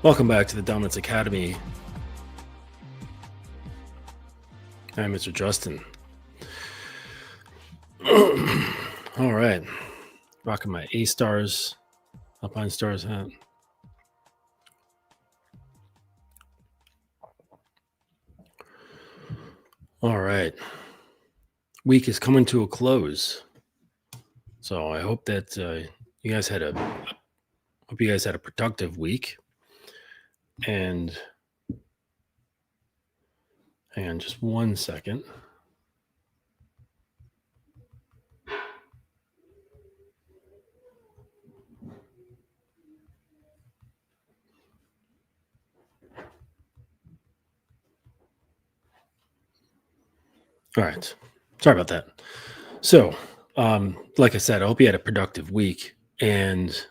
Welcome back to the Dominance Academy. I'm Mr. Justin. All right. Rocking my A-Stars, Alpine Stars hat. All right. Week is coming to a close. So I hope that you guys had a productive week. And hang on just 1 second. All right. Sorry about that. So, like I said, I hope you had a productive week and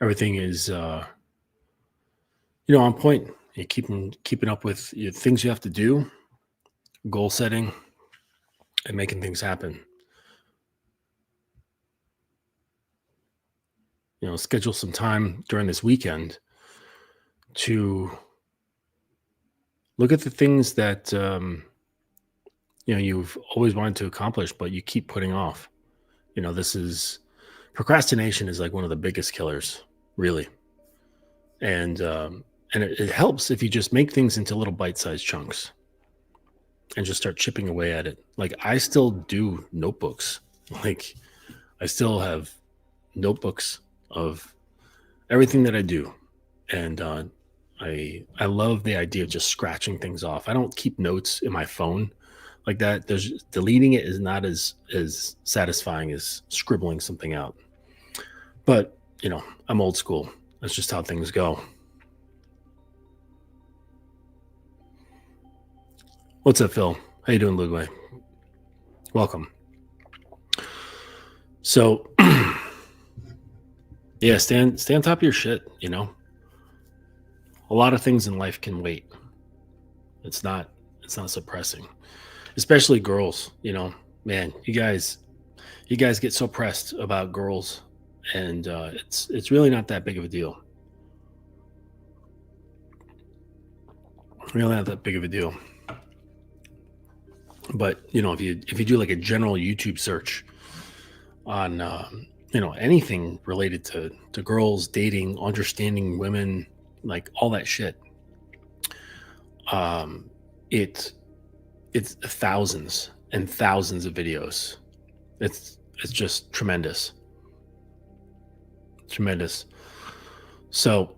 everything is, on point. You're keeping up with things you have to do, goal setting, and making things happen. Schedule some time during this weekend to look at the things that, you've always wanted to accomplish, but you keep putting off. Procrastination is like one of the biggest killers, really. And it helps if you just make things into little bite-sized chunks and just start chipping away at it. Like I still do notebooks. Like I still have notebooks of everything that I do. And I love the idea of just scratching things off. I don't keep notes in my phone like that. Deleting it is not as satisfying as scribbling something out. But, I'm old school. That's just how things go. What's up, Phil? How you doing, Ludwig? Welcome. So, yeah, stay on top of your shit, A lot of things in life can wait. It's not suppressing. Especially girls, man, you guys get so pressed about girls, and it's really not that big of a deal. Really not that big of a deal. But if you do like a general YouTube search on anything related to girls, dating, understanding women, like all that shit, it's thousands and thousands of videos. It's just tremendous. So,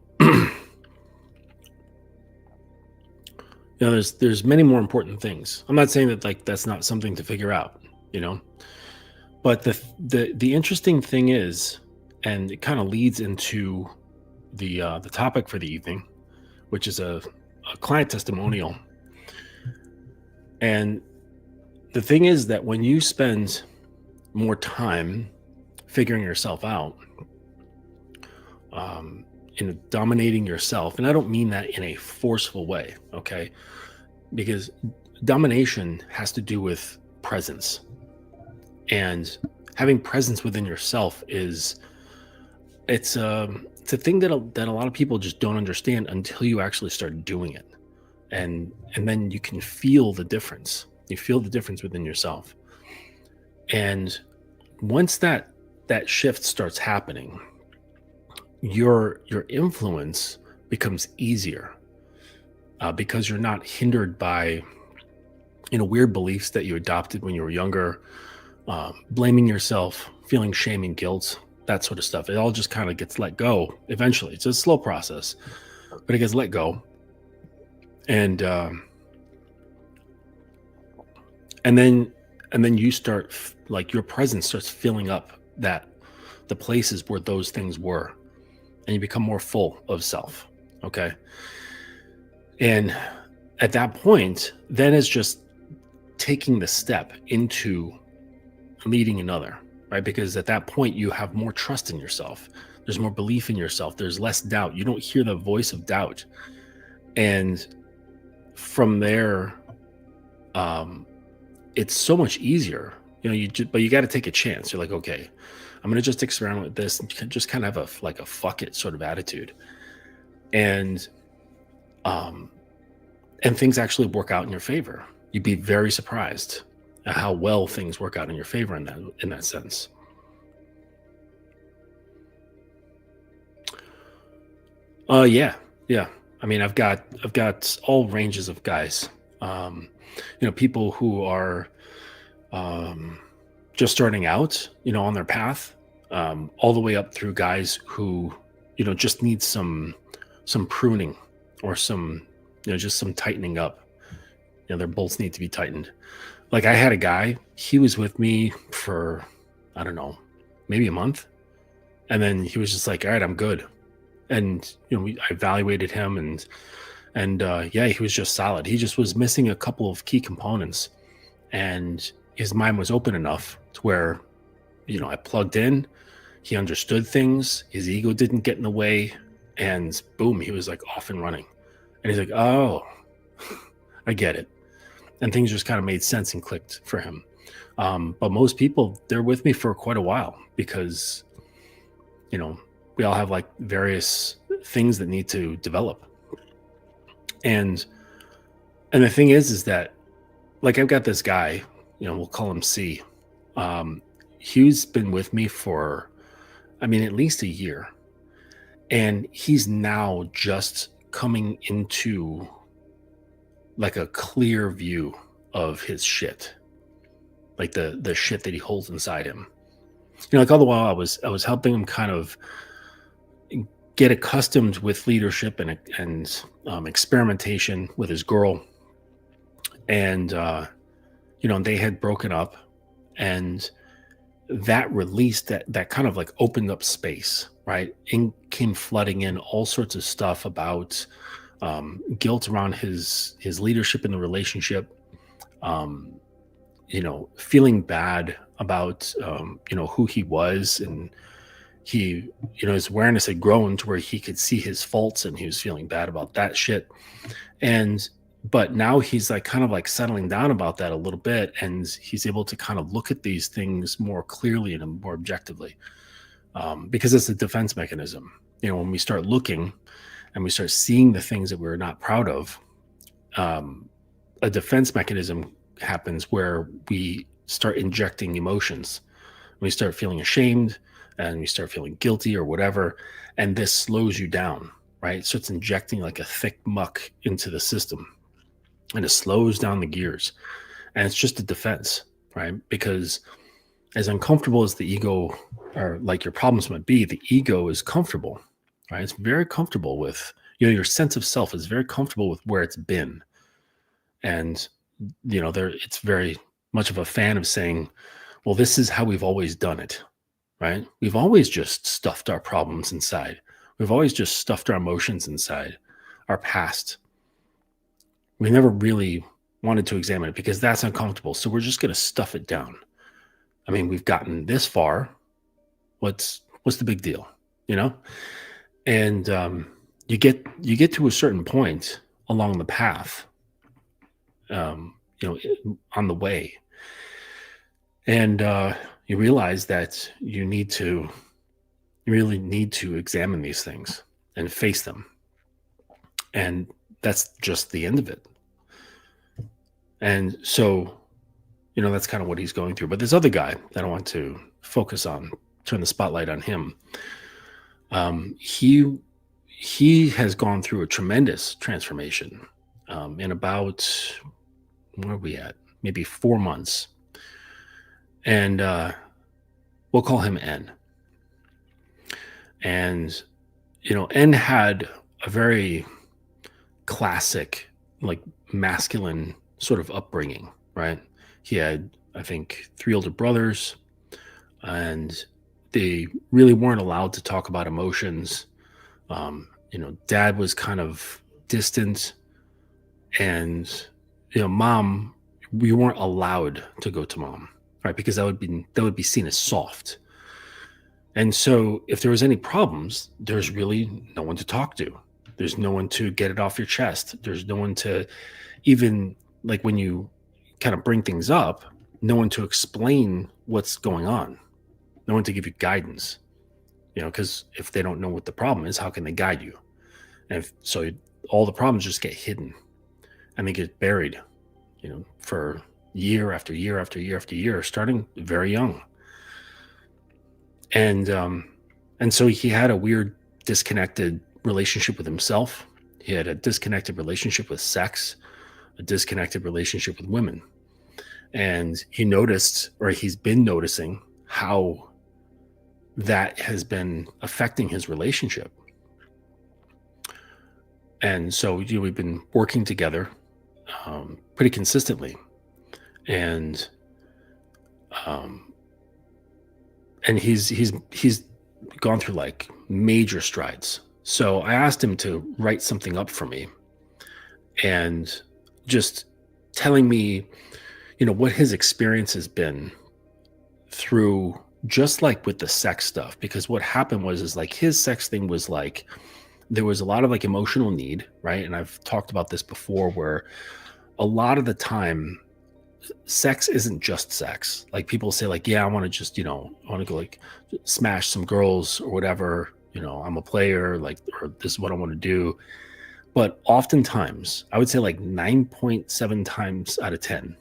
there's many more important things. I'm not saying that like that's not something to figure out, but the interesting thing is, and it kind of leads into the topic for the evening, which is a client testimonial. And the thing is that when you spend more time figuring yourself out, dominating yourself, and I don't mean that in a forceful way, okay? Because domination has to do with presence, and having presence within yourself it's a thing that a lot of people just don't understand until you actually start doing it. And then you can feel the difference. You feel the difference within yourself. And once that shift starts happening, your influence becomes easier because you're not hindered by weird beliefs that you adopted when you were younger, blaming yourself, feeling shame and guilt, that sort of stuff. It all just kind of gets let go eventually. It's a slow process, but it gets let go. And then you start, like, your presence starts filling up the places where those things were, and you become more full of self. Okay. And at that point, then it's just taking the step into leading another, right? Because at that point you have more trust in yourself. There's more belief in yourself. There's less doubt. You don't hear the voice of doubt. And from there, it's so much easier, but you got to take a chance. You're like, okay, I'm going to just experiment with this and just kind of have a fuck it sort of attitude. And, um, and things actually work out in your favor. You'd be very surprised at how well things work out in your favor in that sense. Yeah, yeah. I mean, I've got all ranges of guys. Um, people who are um, just starting out, on their path, all the way up through guys who, just need some pruning or some, just some tightening up. Their bolts need to be tightened. Like I had a guy, he was with me for, I don't know, maybe a month. And then he was just like, all right, I'm good. And, I evaluated him and yeah, he was just solid. He just was missing a couple of key components, and his mind was open enough to where, I plugged in, he understood things, his ego didn't get in the way, and boom, he was like off and running. And he's like, oh, I get it. And things just kind of made sense and clicked for him. But most people, they're with me for quite a while because, we all have like various things that need to develop. And the thing is that like I've got this guy, we'll call him C. He's been with me for, I mean, at least a year. And he's now just coming into like a clear view of his shit, like the shit that he holds inside him. Like all the while I was helping him kind of get accustomed with leadership and experimentation with his girl, and they had broken up, and that release that kind of like opened up space, right? In came flooding in all sorts of stuff about guilt around his leadership in the relationship, feeling bad about who he was, and he his awareness had grown to where he could see his faults, and he was feeling bad about that shit. But now he's like kind of like settling down about that a little bit, and he's able to kind of look at these things more clearly and more objectively, because it's a defense mechanism. When we start looking and we start seeing the things that we're not proud of, a defense mechanism happens where we start injecting emotions. We start feeling ashamed and we start feeling guilty or whatever, and this slows you down, right? So it's injecting like a thick muck into the system, and it slows down the gears, and it's just a defense, right? Because as uncomfortable as the ego or like your problems might be, the ego is comfortable, right? It's very comfortable with, your sense of self is very comfortable with where it's been. And, it's very much of a fan of saying, well, this is how we've always done it, right? We've always just stuffed our problems inside. We've always just stuffed our emotions inside, our past. We never really wanted to examine it because that's uncomfortable. So we're just going to stuff it down. I mean, we've gotten this far. What's the big deal, And you get to a certain point along the path, on the way, and you realize that you really need to examine these things and face them, and that's just the end of it. And so, that's kind of what he's going through. But this other guy that I want to focus on, turn the spotlight on him. He has gone through a tremendous transformation in about, where are we at? Maybe 4 months. And we'll call him N. And, N had a very classic, like masculine sort of upbringing, right? He had, I think, 3 older brothers, and they really weren't allowed to talk about emotions. Dad was kind of distant, and, mom, we weren't allowed to go to mom, right? Because that would be seen as soft. And so if there was any problems, there's really no one to talk to. There's no one to get it off your chest. There's no one to even, like, when you kind of bring things up, no one to explain what's going on. no one to give you guidance, because if they don't know what the problem is, how can they guide you? And so all the problems just get hidden and they get buried, for year after year after year after year, starting very young. And so he had a weird disconnected relationship with himself. He had a disconnected relationship with sex, a disconnected relationship with women. And he noticed, or he's been noticing, how that has been affecting his relationship. And so, we've been working together pretty consistently. And he's gone through like major strides. So I asked him to write something up for me and just telling me, what his experience has been through, just like with the sex stuff. Because what happened is like his sex thing was like, there was a lot of like emotional need, right? And I've talked about this before, where a lot of the time sex isn't just sex. Like people say like, yeah, I want to just, I want to go like smash some girls or whatever, I'm a player, like, or this is what I want to do. But oftentimes, I would say like 9.7 times out of 10,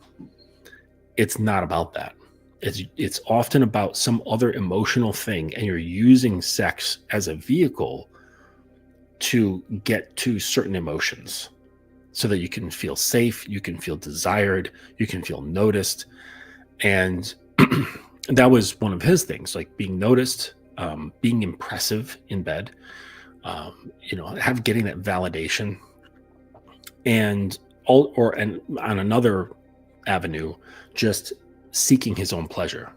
it's not about that. It's often about some other emotional thing, and you're using sex as a vehicle to get to certain emotions so that you can feel safe, you can feel desired, you can feel noticed. And that was one of his things, like being noticed, being impressive in bed, getting that validation. And on another avenue, just seeking his own pleasure.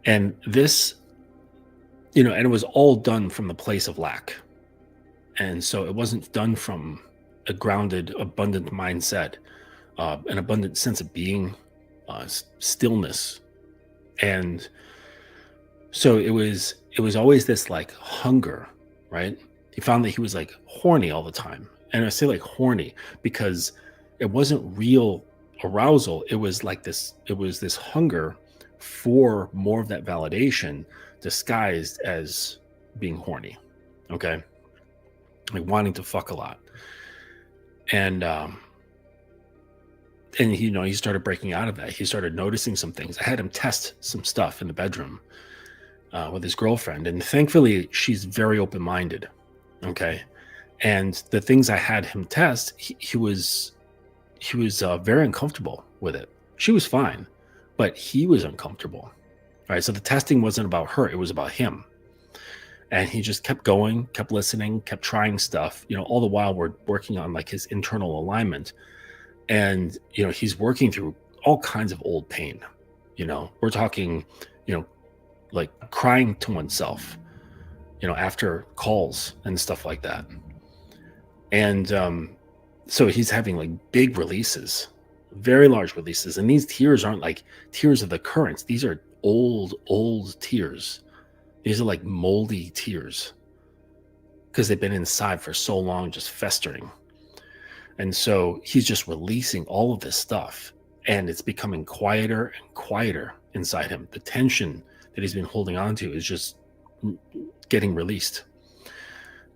And this, and it was all done from the place of lack. And so it wasn't done from a grounded, abundant mindset, an abundant sense of being, stillness. And so it was always this like hunger, right? He found that he was like horny all the time. And I say like horny because it wasn't real arousal. It was this hunger for more of that validation disguised as being horny. Okay. Like wanting to fuck a lot. And he started breaking out of that. He started noticing some things. I had him test some stuff in the bedroom with his girlfriend. And thankfully, she's very open-minded. Okay. And the things I had him test, he was very uncomfortable with it. She was fine, but he was uncomfortable. All right. So the testing wasn't about her. It was about him. And he just kept going, kept listening, kept trying stuff, all the while we're working on like his internal alignment. And, he's working through all kinds of old pain. We're talking, like crying to oneself, after calls and stuff like that. And so he's having like big releases, very large releases. And these tears aren't like tears of the currents. These are old tears. These are like moldy tears because they've been inside for so long, just festering. And so he's just releasing all of this stuff, and it's becoming quieter and quieter inside him. The tension that he's been holding on to is just getting released.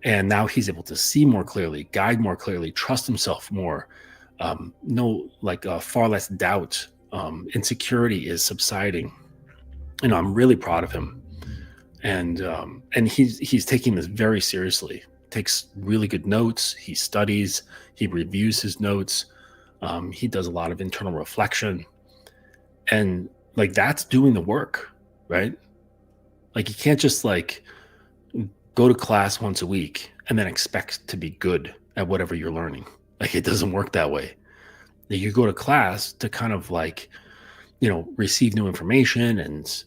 And now he's able to see more clearly, guide more clearly, trust himself more, far less doubt. Insecurity is subsiding. I'm really proud of him. And he's taking this very seriously. Takes really good notes. He studies. He reviews his notes. He does a lot of internal reflection, and like that's doing the work, right? Like you can't just like go to class once a week and then expect to be good at whatever you're learning. Like it doesn't work that way. You go to class to kind of like, receive new information and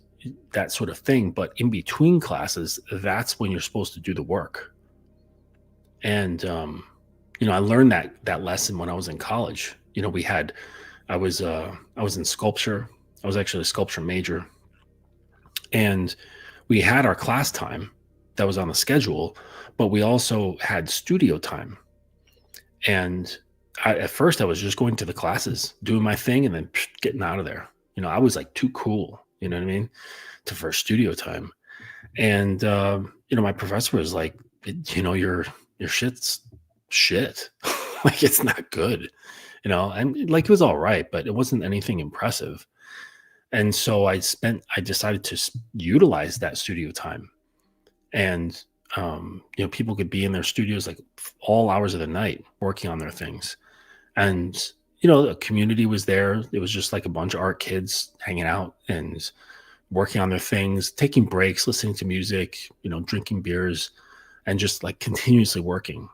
that sort of thing. But in between classes, that's when you're supposed to do the work. And, I learned that lesson when I was in college. I was in sculpture. I was actually a sculpture major. And we had our class time that was on the schedule, but we also had studio time. And at first I was just going to the classes, doing my thing, and then getting out of there. I was like too cool you know what I mean, to first studio time. And my professor was like, your shit's shit. Like, it's not good, and like, it was all right, but it wasn't anything impressive. And so I decided to utilize that studio time. And people could be in their studios like all hours of the night working on their things. And the community was there. It was just like a bunch of art kids hanging out and working on their things, taking breaks, listening to music, drinking beers, and just like continuously working.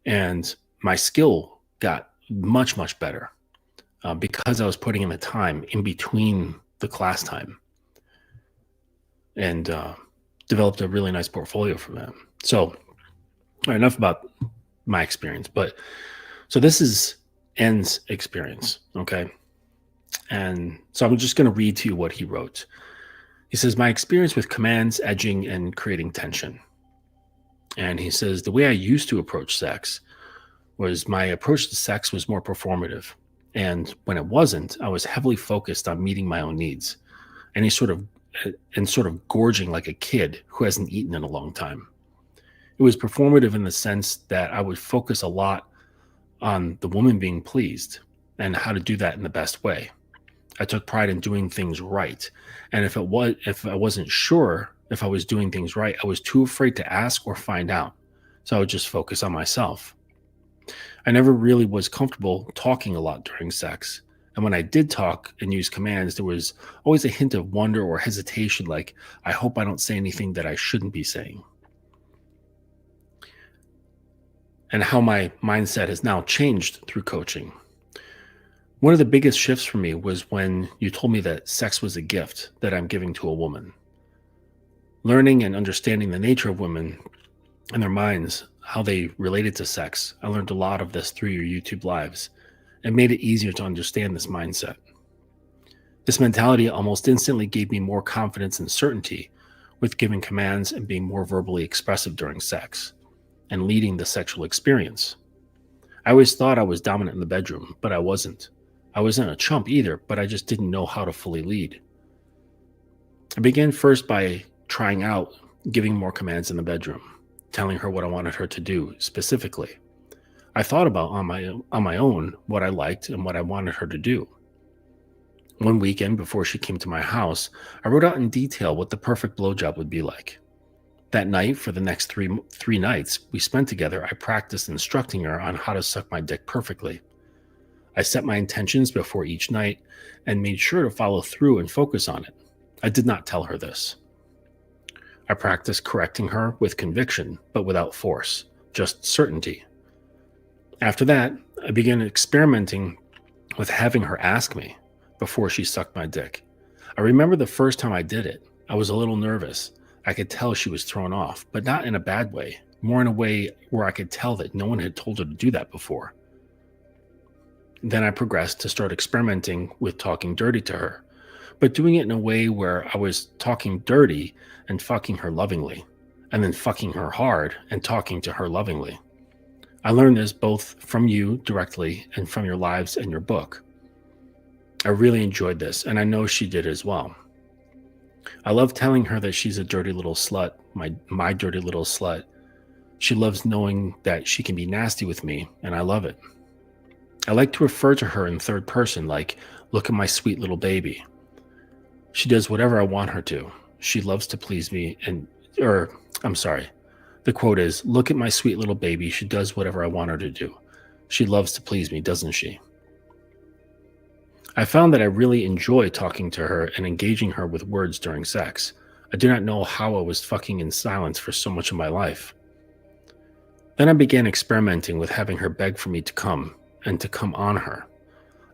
And my skill got much, much better because I was putting in the time in between the class time, and developed a really nice portfolio from that. So, all right, enough about my experience. But so this is N's experience, okay? And so I'm just going to read to you what he wrote. He says, my experience with commands, edging, and creating tension. And he says, the way I used to approach sex was my approach to sex was more performative. And when it wasn't, I was heavily focused on meeting my own needs and sort of gorging like a kid who hasn't eaten in a long time. It was performative in the sense that I would focus a lot on the woman being pleased and how to do that in the best way. I took pride in doing things right. And if I wasn't sure if I was doing things right, I was too afraid to ask or find out. So I would just focus on myself. I never really was comfortable talking a lot during sex. And when I did talk and use commands, there was always a hint of wonder or hesitation, like, I hope I don't say anything that I shouldn't be saying. And how my mindset has now changed through coaching. One of the biggest shifts for me was when you told me that sex was a gift that I'm giving to a woman. Learning and understanding the nature of women and their minds, how they related to sex, I learned a lot of this through your YouTube lives. It made it easier to understand this mindset. This mentality almost instantly gave me more confidence and certainty with giving commands and being more verbally expressive during sex and leading the sexual experience. I always thought I was dominant in the bedroom, but I wasn't. I wasn't a chump either, but I just didn't know how to fully lead. I began first by trying out giving more commands in the bedroom, telling her what I wanted her to do specifically. I thought about on my own what I liked and what I wanted her to do. One weekend before she came to my house, I wrote out in detail what the perfect blowjob would be like. That night, for the next three nights we spent together, I practiced instructing her on how to suck my dick perfectly. I set my intentions before each night and made sure to follow through and focus on it. I did not tell her this. I practiced correcting her with conviction, but without force, just certainty. After that, I began experimenting with having her ask me before she sucked my dick. I remember the first time I did it, I was a little nervous. I could tell she was thrown off, but not in a bad way, more in a way where I could tell that no one had told her to do that before. Then I progressed to start experimenting with talking dirty to her, but doing it in a way where I was talking dirty and fucking her lovingly, and then fucking her hard and talking to her lovingly. I learned this both from you directly and from your lives and your book. I really enjoyed this, and I know she did as well. I love telling her that she's a dirty little slut, my dirty little slut. She loves knowing that she can be nasty with me, and I love it. I like to refer to her in third person, like, look at my sweet little baby. She does whatever I want her to. She loves to please me the quote is, look at my sweet little baby. She does whatever I want her to do. She loves to please me, doesn't she? I found that I really enjoy talking to her and engaging her with words during sex. I do not know how I was fucking in silence for so much of my life. Then I began experimenting with having her beg for me to come and to come on her.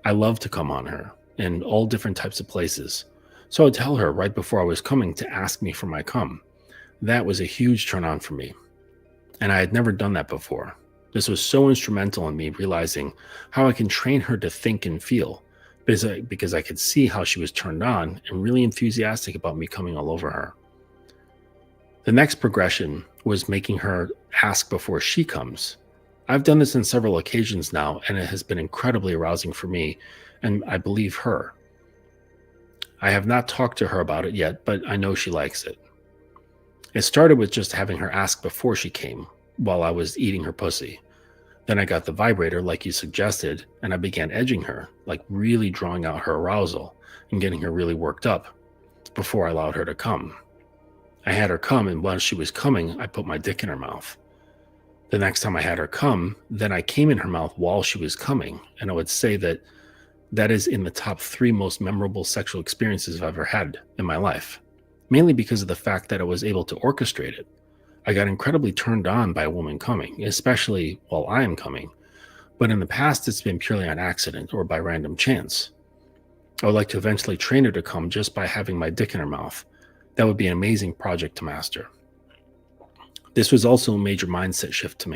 I love to come on her in all different types of places. So I'd tell her right before I was coming to ask me for my cum. That was a huge turn on for me. And I had never done that before. This was so instrumental in me realizing how I can train her to think and feel, because I could see how she was turned on and really enthusiastic about me coming all over her. The next progression was making her ask before she comes. I've done this on several occasions now, and it has been incredibly arousing for me, and I believe her. I have not talked to her about it yet, but I know she likes it. It started with just having her ask before she came while I was eating her pussy. Then I got the vibrator like you suggested, and I began edging her, like really drawing out her arousal and getting her really worked up before I allowed her to come. I had her come, and while she was coming, I put my dick in her mouth. The next time I had her come, then I came in her mouth while she was coming, and I would say that that is in the top 3 most memorable sexual experiences I've ever had in my life, mainly because of the fact that I was able to orchestrate it. I got incredibly turned on by a woman coming, especially while I am coming, but in the past it's been purely on accident or by random chance. I would like to eventually train her to come just by having my dick in her mouth. That would be an amazing project to master. This was also a major mindset shift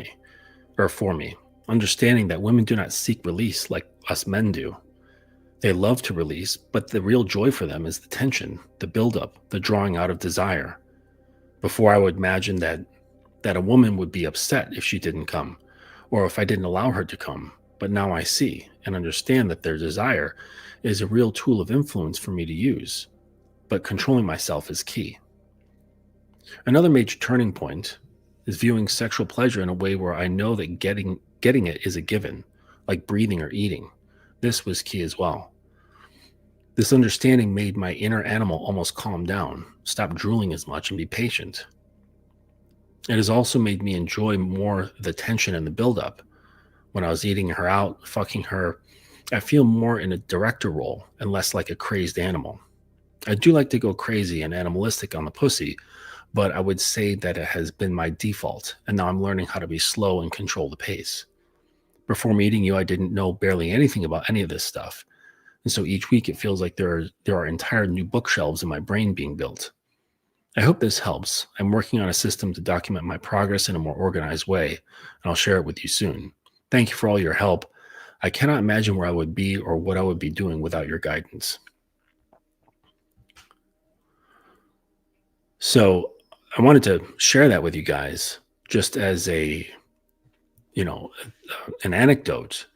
for me, understanding that women do not seek release like us men do. They love to release, but the real joy for them is the tension, the buildup, the drawing out of desire. Before I would imagine that a woman would be upset if she didn't come, or if I didn't allow her to come. But now I see and understand that their desire is a real tool of influence for me to use. But controlling myself is key. Another major turning point is viewing sexual pleasure in a way where I know that getting it is a given, like breathing or eating. This was key as well. This understanding made my inner animal almost calm down, stop drooling as much, and be patient. It has also made me enjoy more the tension and the buildup. When I was eating her out, fucking her, I feel more in a director role and less like a crazed animal. I do like to go crazy and animalistic on the pussy, but I would say that it has been my default, and now I'm learning how to be slow and control the pace. Before meeting you, I didn't know barely anything about any of this stuff. And so each week it feels like there are entire new bookshelves in my brain being built. I hope this helps. I'm working on a system to document my progress in a more organized way, and I'll share it with you soon. Thank you for all your help. I cannot imagine where I would be or what I would be doing without your guidance. So I wanted to share that with you guys just as an anecdote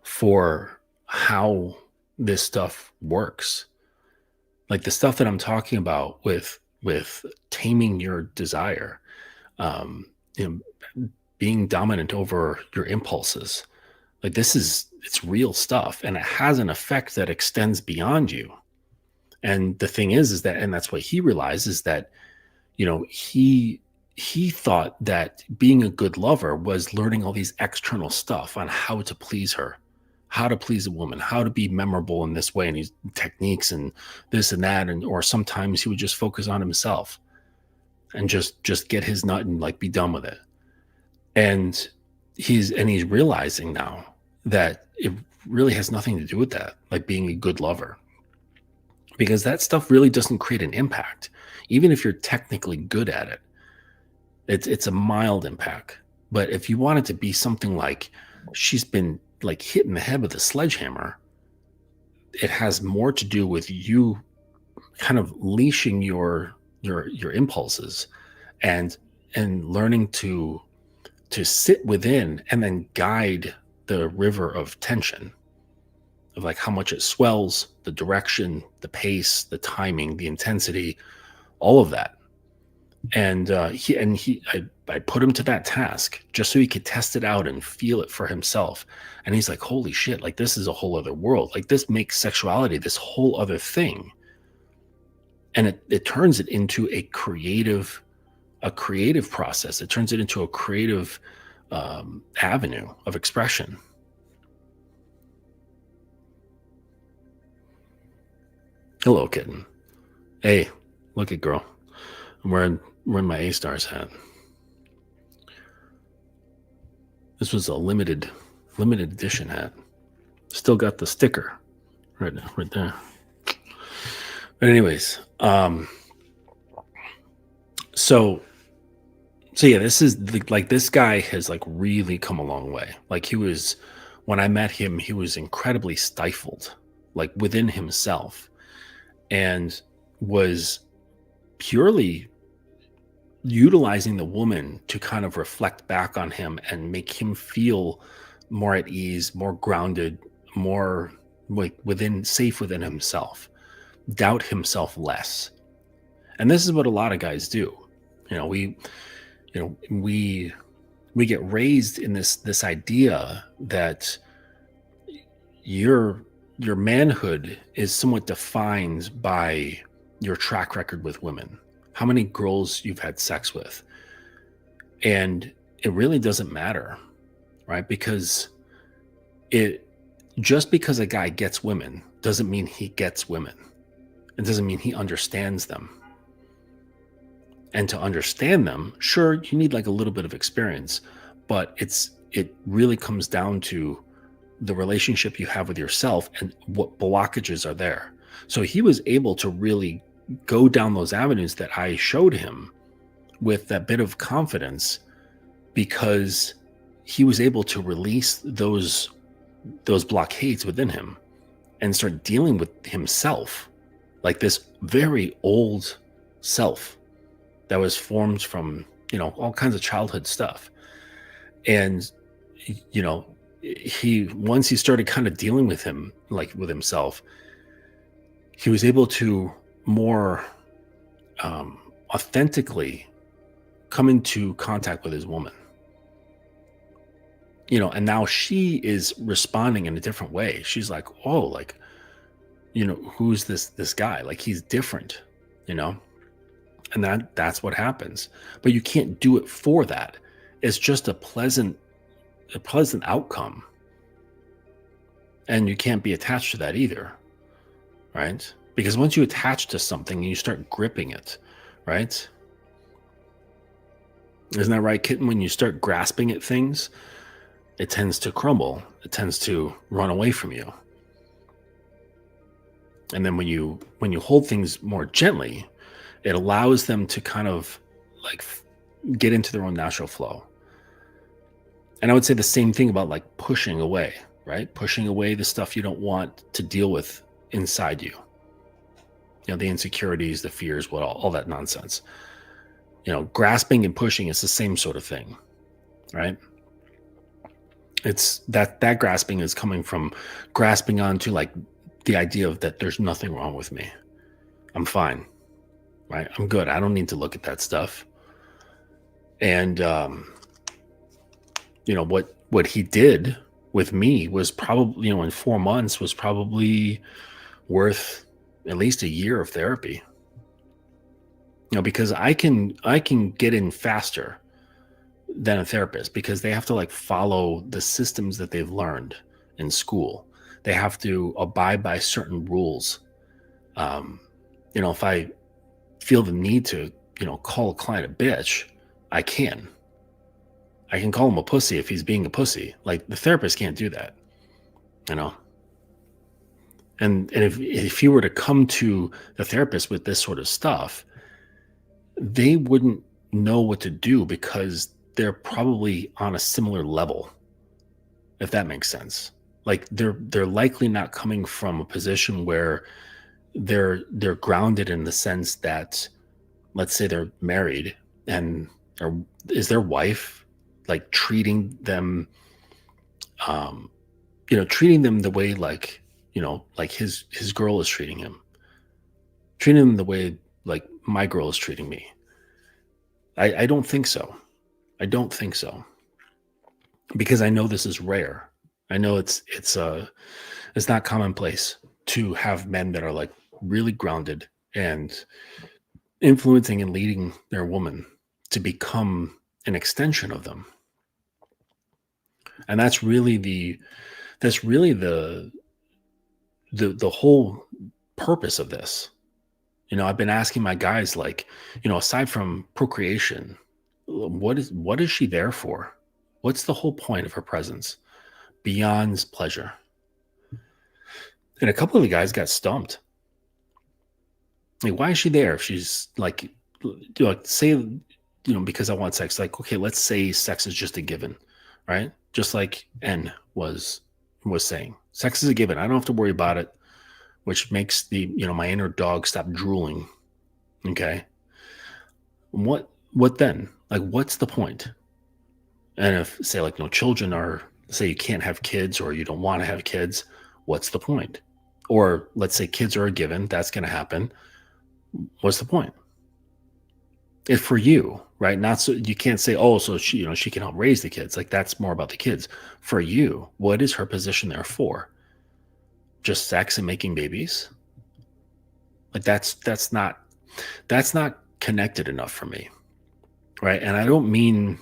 for how this stuff works. Like the stuff that I'm talking about with taming your desire, being dominant over your impulses. Like it's real stuff, and it has an effect that extends beyond you. And the thing is that, and that's what he realized, is that he thought that being a good lover was learning all these external stuff on how to please her, how to please a woman, how to be memorable in this way, and these techniques and this and that, or sometimes he would just focus on himself and just get his nut and like be done with it. And he's realizing now that it really has nothing to do with that, like being a good lover, because that stuff really doesn't create an impact. Even if you're technically good at it, it's a mild impact. But if you want it to be something like she's been like hit in the head with a sledgehammer, it has more to do with you kind of leashing your impulses and learning to sit within and then guide the river of tension, of like how much it swells, the direction, the pace, the timing, the intensity, all of that. And I put him to that task just so he could test it out and feel it for himself. And he's like, holy shit, like this is a whole other world. Like this makes sexuality this whole other thing. And it turns it into a creative process. It turns it into a creative avenue of expression. Hello, kitten. Hey, look at girl. I'm wearing my A-Stars hat. This was a limited edition hat. Still got the sticker right there. But anyways, so yeah, this is like this guy has like really come a long way. Like when I met him, he was incredibly stifled, like within himself, and was purely utilizing the woman to kind of reflect back on him and make him feel more at ease, more grounded, more like safe within himself. doubt himself less. And this is what a lot of guys do. You know, we you know we get raised in this idea that your manhood is somewhat defined by your track record with women, how many girls you've had sex with. And it really doesn't matter, right? Because just because a guy gets women doesn't mean he gets women. It doesn't mean he understands them. And to understand them, sure, you need like a little bit of experience, but it really comes down to the relationship you have with yourself and what blockages are there. So he was able to really go down those avenues that I showed him with that bit of confidence, because he was able to release those blockades within him and start dealing with himself, like this very old self that was formed from, all kinds of childhood stuff. And, once he started kind of dealing with him, like with himself, he was able to more authentically come into contact with his woman. And now she is responding in a different way. She's like, oh, like, who's this guy? Like, he's different, and that's what happens. But you can't do it for that. It's just a pleasant outcome. And you can't be attached to that either, right? Because once you attach to something and you start gripping it, right? Isn't that right, kitten? When you start grasping at things, it tends to crumble. It tends to run away from you. And then when you hold things more gently, it allows them to kind of like get into their own natural flow. And I would say the same thing about like pushing away, right? Pushing away the stuff you don't want to deal with inside you. The insecurities, the fears, all that nonsense. Grasping and pushing is the same sort of thing, right? It's that grasping is coming from grasping onto like the idea of that there's nothing wrong with me. I'm fine, right? I'm good. I don't need to look at that stuff. And, what he did with me was probably, in 4 months was probably worth at least a year of therapy. Because I can get in faster than a therapist, because they have to like follow the systems that they've learned in school. They have to abide by certain rules. If I feel the need to, call a client a bitch, I can call him a pussy if he's being a pussy. Like, the therapist can't do that, And if you were to come to the therapist with this sort of stuff, they wouldn't know what to do, because they're probably on a similar level, if that makes sense. Like, they're likely not coming from a position where they're grounded in the sense that, let's say they're married, and is their wife like treating them the way like, like his girl is treating him the way like my girl is treating me. I don't think so. Because I know this is rare. I know it's not commonplace to have men that are like really grounded and influencing and leading their woman to become an extension of them. And that's really the whole purpose of this. I've been asking my guys, like, aside from procreation, what is she there for? What's the whole point of her presence beyond pleasure? And a couple of the guys got stumped. Like, why is she there? If she's like, say, because I want sex. Like, okay, let's say sex is just a given, right? Just like N was saying, sex is a given. I don't have to worry about it, which makes my inner dog stop drooling. Okay. What then? Like, what's the point? And if, say, like, children are, say you can't have kids or you don't want to have kids, what's the point? or let's say kids are a given, that's going to happen. What's the point? If for you, right? Not so you can't say, oh, so she can help raise the kids. Like that's more about the kids. For you, what is her position there for? Just sex and making babies? Like that's not connected enough for me, right? And I don't mean,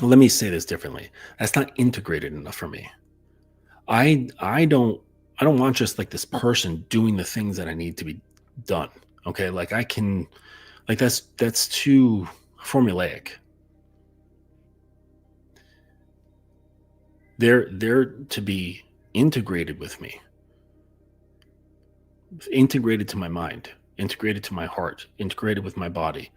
let me say this differently. That's not integrated enough for me. I don't want just like this person doing the things that I need to be done. Okay, like I can, like that's too formulaic. They're to be integrated with me, integrated to my mind, integrated to my heart, integrated with my body,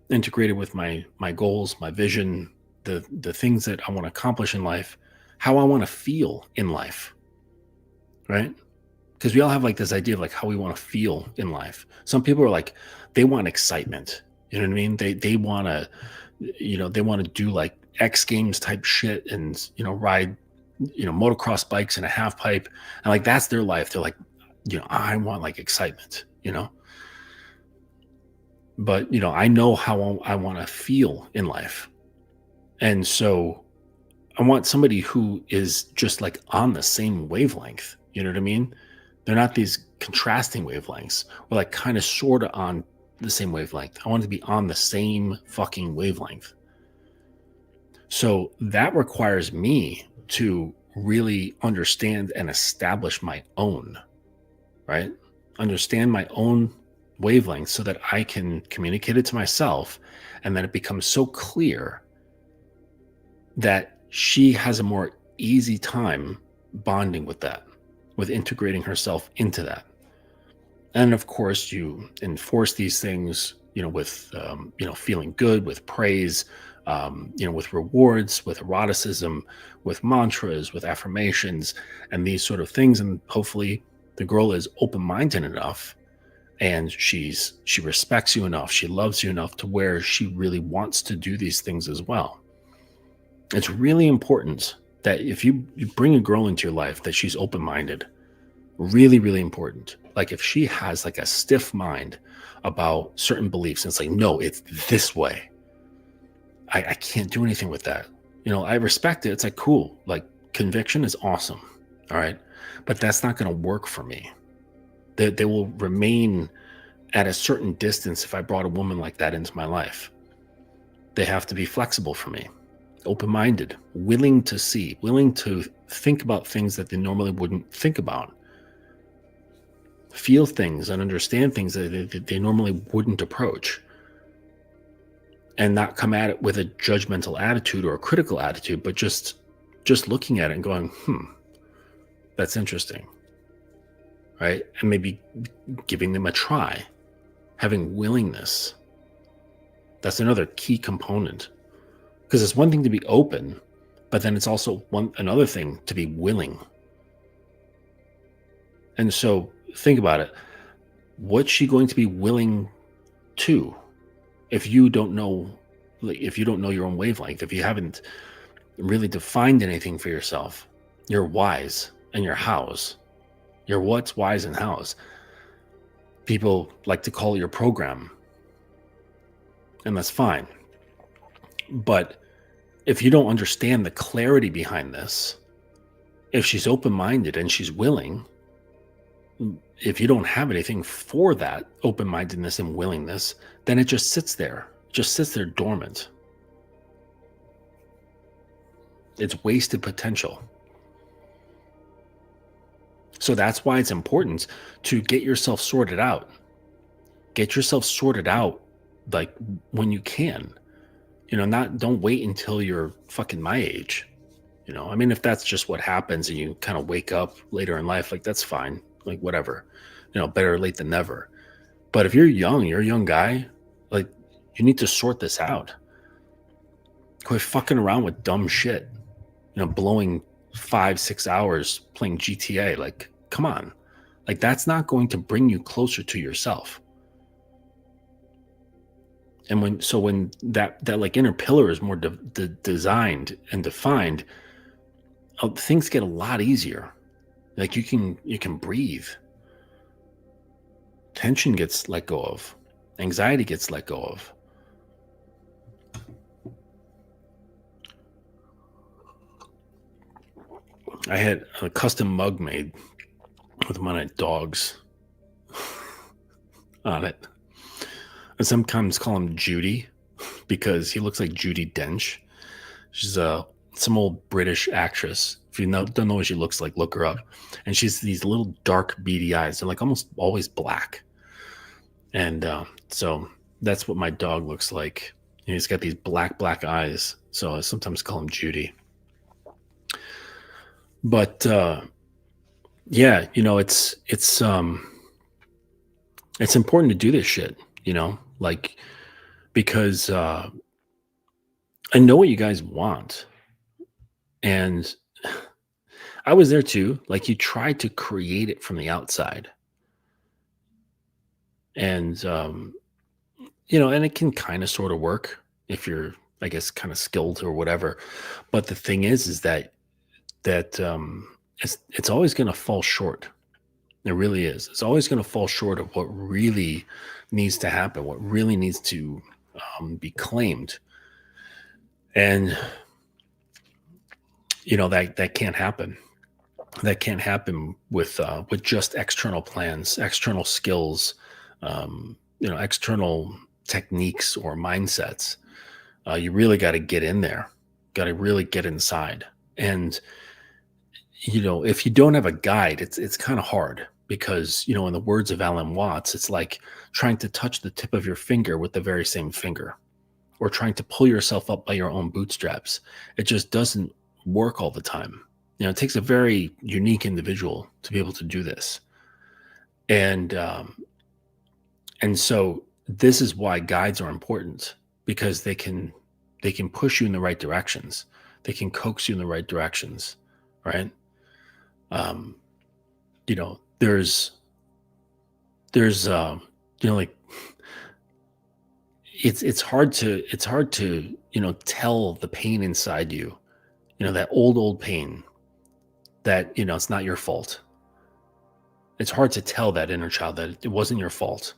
integrated with my goals, my vision, the things that I want to accomplish in life, how I want to feel in life, right? Because we all have like this idea of like how we want to feel in life. Some people are like, they want excitement. You know what I mean? They want to, they want to do like X Games type shit and, ride, motocross bikes in a half pipe. And like, that's their life. They're like, I want like excitement, but, I know how I want to feel in life. And so I want somebody who is just like on the same wavelength. You know what I mean? They're not these contrasting wavelengths. We're like kind of sort of on the same wavelength. I want to be on the same fucking wavelength. So that requires me to really understand and establish my own, right? Understand my own wavelength so that I can communicate it to myself. And then it becomes so clear that she has a more easy time bonding with that, with integrating herself into that. And of course, you enforce these things, with, feeling good, with praise, with rewards, with eroticism, with mantras, with affirmations, and these sort of things. And hopefully the girl is open-minded enough and she respects you enough. She loves you enough to where she really wants to do these things as well. It's really important that if you bring a girl into your life, that she's open-minded. Really, really important. Like if she has like a stiff mind about certain beliefs and it's like, no, it's this way. I can't do anything with that. I respect it. It's like, cool. Like conviction is awesome. All right. But that's not going to work for me. They will remain at a certain distance if I brought a woman like that into my life. They have to be flexible for me, open-minded, willing to see, willing to think about things that they normally wouldn't think about, feel things and understand things that they normally wouldn't approach, and not come at it with a judgmental attitude or a critical attitude, but just looking at it and going, that's interesting. Right? And maybe giving them a try, having willingness. That's another key component. Because it's one thing to be open, but then it's also another thing to be willing. And so think about it. What's she going to be willing to if you don't know your own wavelength, if you haven't really defined anything for yourself, your whys and your hows, your what's, whys, and hows. People like to call it your program, and that's fine. But if you don't understand the clarity behind this, if she's open-minded and she's willing, if you don't have anything for that open-mindedness and willingness, then it just sits there, dormant. It's wasted potential. So that's why it's important to get yourself sorted out. Get yourself sorted out like when you can. Don't wait until you're fucking my age. I mean, if that's just what happens and you kind of wake up later in life, like that's fine. Like whatever. Better late than never. But if you're a young guy, like you need to sort this out. Quit fucking around with dumb shit. Blowing 5-6 hours playing GTA. Like, come on. Like, that's not going to bring you closer to yourself. And when that like inner pillar is more designed and defined, things get a lot easier. Like you can breathe. Tension gets let go of. Anxiety gets let go of. I had a custom mug made with one of my dogs on it. I sometimes call him Judy because he looks like Judi Dench. She's some old British actress. If you don't know what she looks like, look her up. And she's these little dark beady eyes. They're like almost always black. And so that's what my dog looks like. He's got these black eyes. So I sometimes call him Judy. But yeah, it's important to do this shit, like because I know what you guys want. And I was there too. Like you try to create it from the outside. And and it can kind of sort of work if you're, I guess, kind of skilled or whatever. But the thing is that it's always going to fall short. It really is. It's always going to fall short of what really needs to happen, what really needs to be claimed. And that can't happen. That can't happen with just external plans, external skills, external techniques or mindsets. You really got to get in there, got to really get inside. And if you don't have a guide, it's kind of hard because, in the words of Alan Watts, it's like trying to touch the tip of your finger with the very same finger, or trying to pull yourself up by your own bootstraps. It just doesn't work all the time. It takes a very unique individual to be able to do this. And so this is why guides are important, because they can push you in the right directions. They can coax you in the right directions, right? There's like it's hard to tell the pain inside you, that old pain that it's not your fault. It's hard to tell that inner child that it wasn't your fault,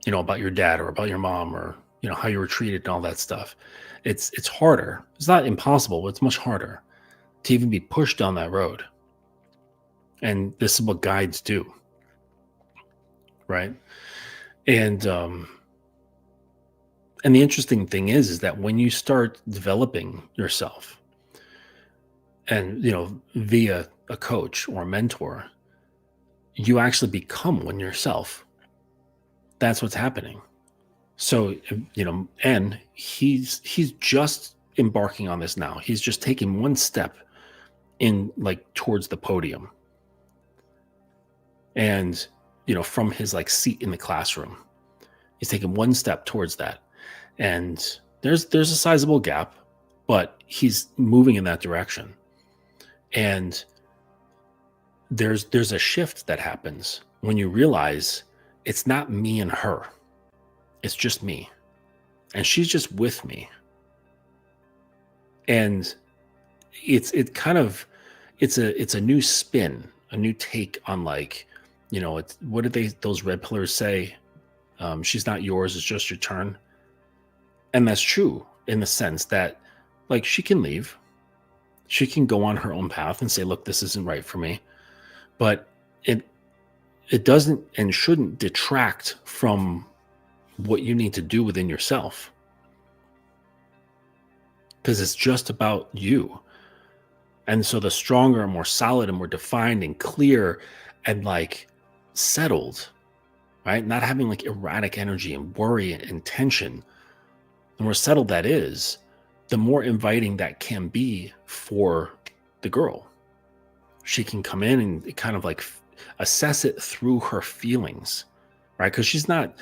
about your dad or about your mom, or how you were treated and all that stuff. It's harder. It's not impossible, but it's much harder to even be pushed down that road. And this is what guides do, right? And the interesting thing is that when you start developing yourself, and via a coach or a mentor, you actually become one yourself. That's what's happening. So and he's just embarking on this now. He's just taking one step in, like, towards the podium. And from his seat in the classroom, he's taking one step towards that. And there's a sizable gap, but he's moving in that direction. And there's a shift that happens when you realize it's not me and her. It's just me. And she's just with me. And it's a new spin, a new take on, what did those red pillars say? She's not yours, it's just your turn. And that's true in the sense that, she can leave. She can go on her own path and say, look, this isn't right for me. But it doesn't and shouldn't detract from what you need to do within yourself. Because it's just about you. And so the stronger and more solid and more defined and clear and settled, right? Not having erratic energy and worry and tension, the more settled that is, the more inviting that can be for the girl. She can come in and kind of assess it through her feelings, right? Because she's not,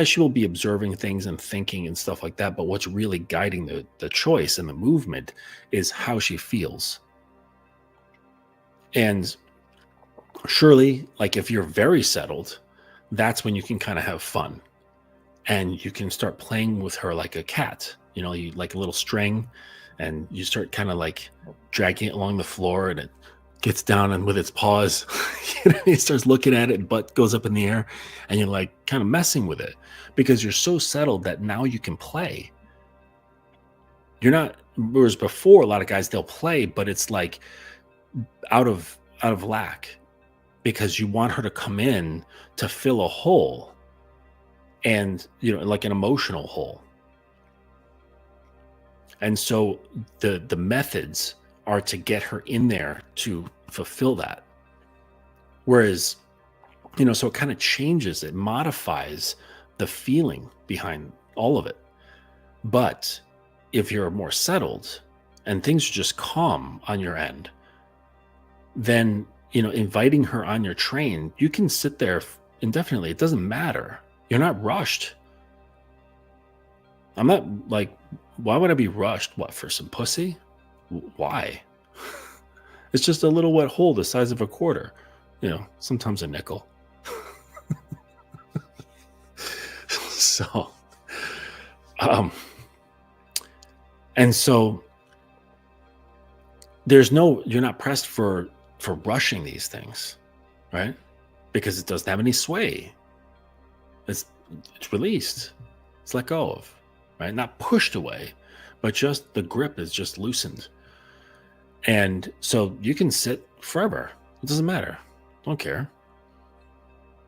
she will be observing things and thinking and stuff like that. But what's really guiding the choice and the movement is how she feels. And surely, if you're very settled, that's when you can kind of have fun. And you can start playing with her like a cat, you like a little string, and you start kind of dragging it along the floor, and it gets down and with its paws, he starts looking at it, butt goes up in the air, and you're like kind of messing with it because you're so settled that now you can play. You're not, whereas before a lot of guys, they'll play, but it's like out of lack, because you want her to come in to fill a hole, and like an emotional hole. And so the methods are to get her in there to fulfill that. Whereas, so it kind of changes, it modifies the feeling behind all of it. But if you're more settled and things are just calm on your end, then, inviting her on your train, you can sit there indefinitely. It doesn't matter. You're not rushed. I'm not like, why would I be rushed? What, for some pussy? Why? It's just a little wet hole the size of a quarter, sometimes a nickel. So, and so you're not pressed for rushing these things, right? Because it doesn't have any sway. It's released. It's let go of, right? Not pushed away, but just the grip is just loosened. And so you can sit forever. It doesn't matter. Don't care.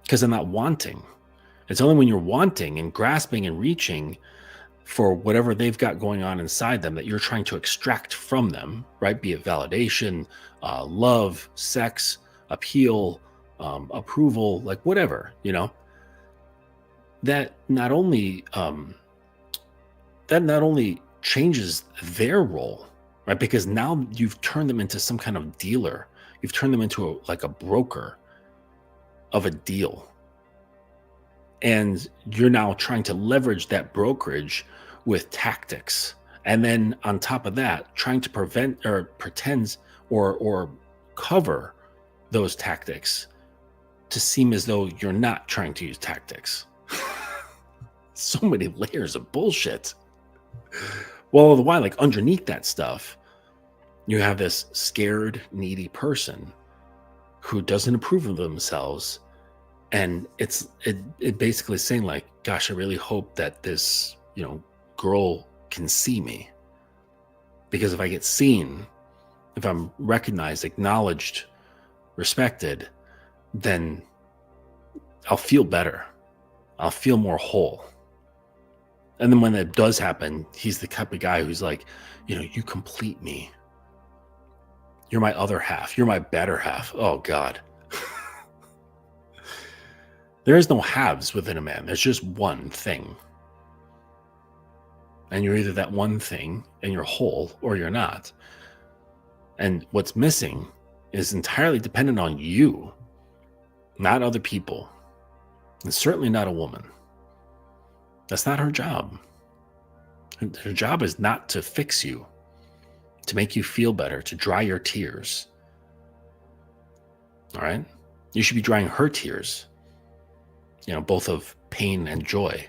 Because I'm not wanting. It's only when you're wanting and grasping and reaching for whatever they've got going on inside them that you're trying to extract from them, right? Be it validation, love, sex, appeal, approval, like whatever, that not only changes their role, right? Because now you've turned them into some kind of dealer. You've turned them into a broker of a deal. And you're now trying to leverage that brokerage with tactics. And then on top of that, trying to prevent or pretend or cover those tactics to seem as though you're not trying to use tactics. So many layers of bullshit. Well, all the while, like underneath that stuff, you have this scared, needy person who doesn't approve of themselves. And it basically saying like, gosh, I really hope that this, girl can see me. Because if I get seen, if I'm recognized, acknowledged, respected, then I'll feel better. I'll feel more whole. And then when that does happen, he's the type of guy who's like, you complete me. You're my other half. You're my better half. Oh, God. There is no halves within a man. There's just one thing. And you're either that one thing and you're whole or you're not. And what's missing is entirely dependent on you, not other people. And certainly not a woman. That's not her job. Her job is not to fix you, to make you feel better, to dry your tears. All right? You should be drying her tears. Both of pain and joy.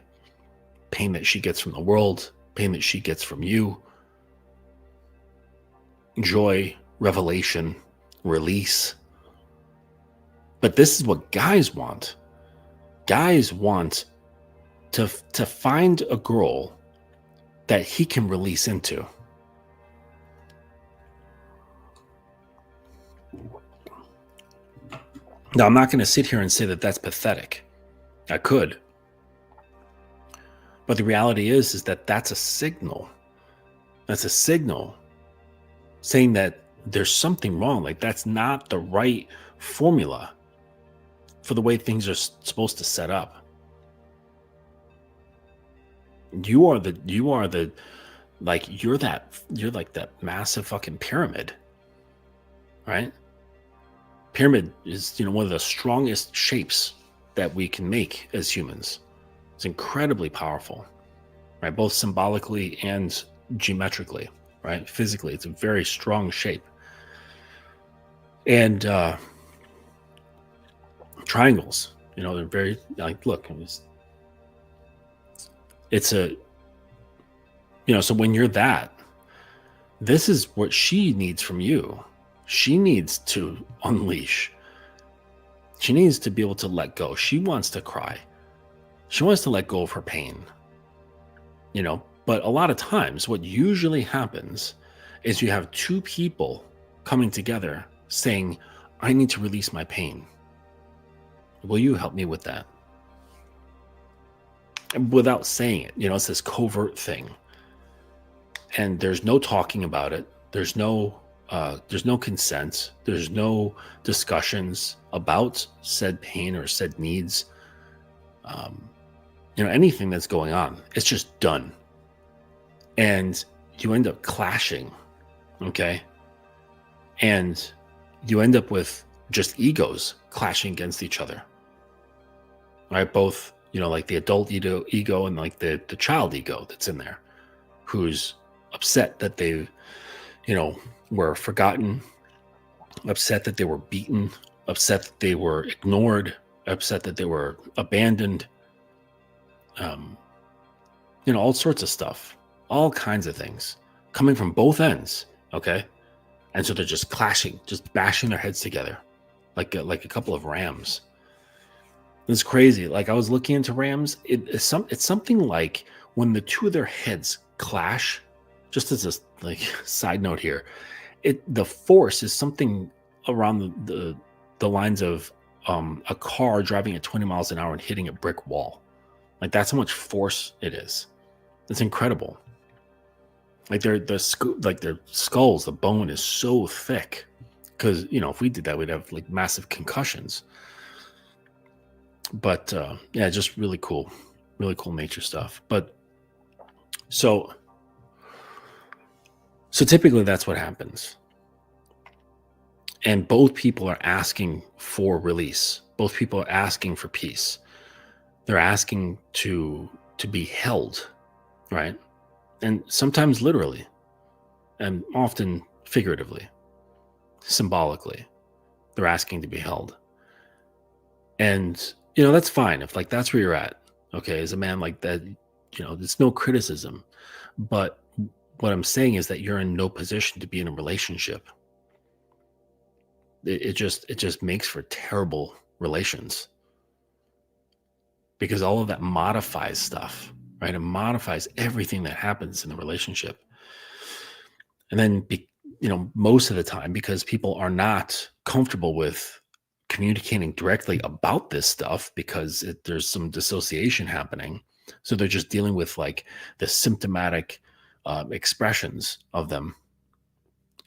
Pain that she gets from the world, pain that she gets from you. Joy, revelation, release. But this is what guys want. Guys want to find a girl that he can release into. Now, I'm not going to sit here and say that that's pathetic. I could. But the reality is that that's a signal. That's a signal saying that there's something wrong. Like that's not the right formula for the way things are supposed to set up. You're like that massive fucking pyramid, right? Pyramid is, one of the strongest shapes that we can make as humans. It's incredibly powerful, right? Both symbolically and geometrically, right? Physically, it's a very strong shape. And triangles, they're very like, look, it's a, so when you're that, this is what she needs from you. She needs to unleash. She needs to be able to let go. She wants to cry. She wants to let go of her pain. But a lot of times what usually happens is you have two people coming together saying, I need to release my pain. Will you help me with that? Without saying it, it's this covert thing. And there's no talking about it. There's no consent. There's no discussions about said pain or said needs. Anything that's going on, it's just done. And you end up clashing. Okay. And you end up with just egos clashing against each other. Right? Both, like the adult ego and like the child ego that's in there, who's upset that they, were forgotten, upset that they were beaten, upset that they were ignored, upset that they were abandoned, all sorts of stuff, all kinds of things coming from both ends. Okay. And so they're just clashing, just bashing their heads together like a couple of rams. It's crazy. Like I was looking into rams. It's something like when the two of their heads clash, just as a side note here, the force is something around the lines of a car driving at 20 miles an hour and hitting a brick wall. Like that's how much force it is. It's incredible. Like their skulls, the bone is so thick because if we did that, we'd have like massive concussions. But yeah, just really cool nature stuff. But so typically that's what happens. And both people are asking for release. Both people are asking for peace. They're asking to be held, right? And sometimes literally, and often figuratively, symbolically, they're asking to be held. And, that's fine. If that's where you're at, okay, as a man like that, there's no criticism. But what I'm saying is that you're in no position to be in a relationship. It just makes for terrible relations. Because all of that modifies stuff, right? It modifies everything that happens in the relationship. And then, most of the time, because people are not comfortable with communicating directly about this stuff because there's some dissociation happening. So they're just dealing with like the symptomatic expressions of them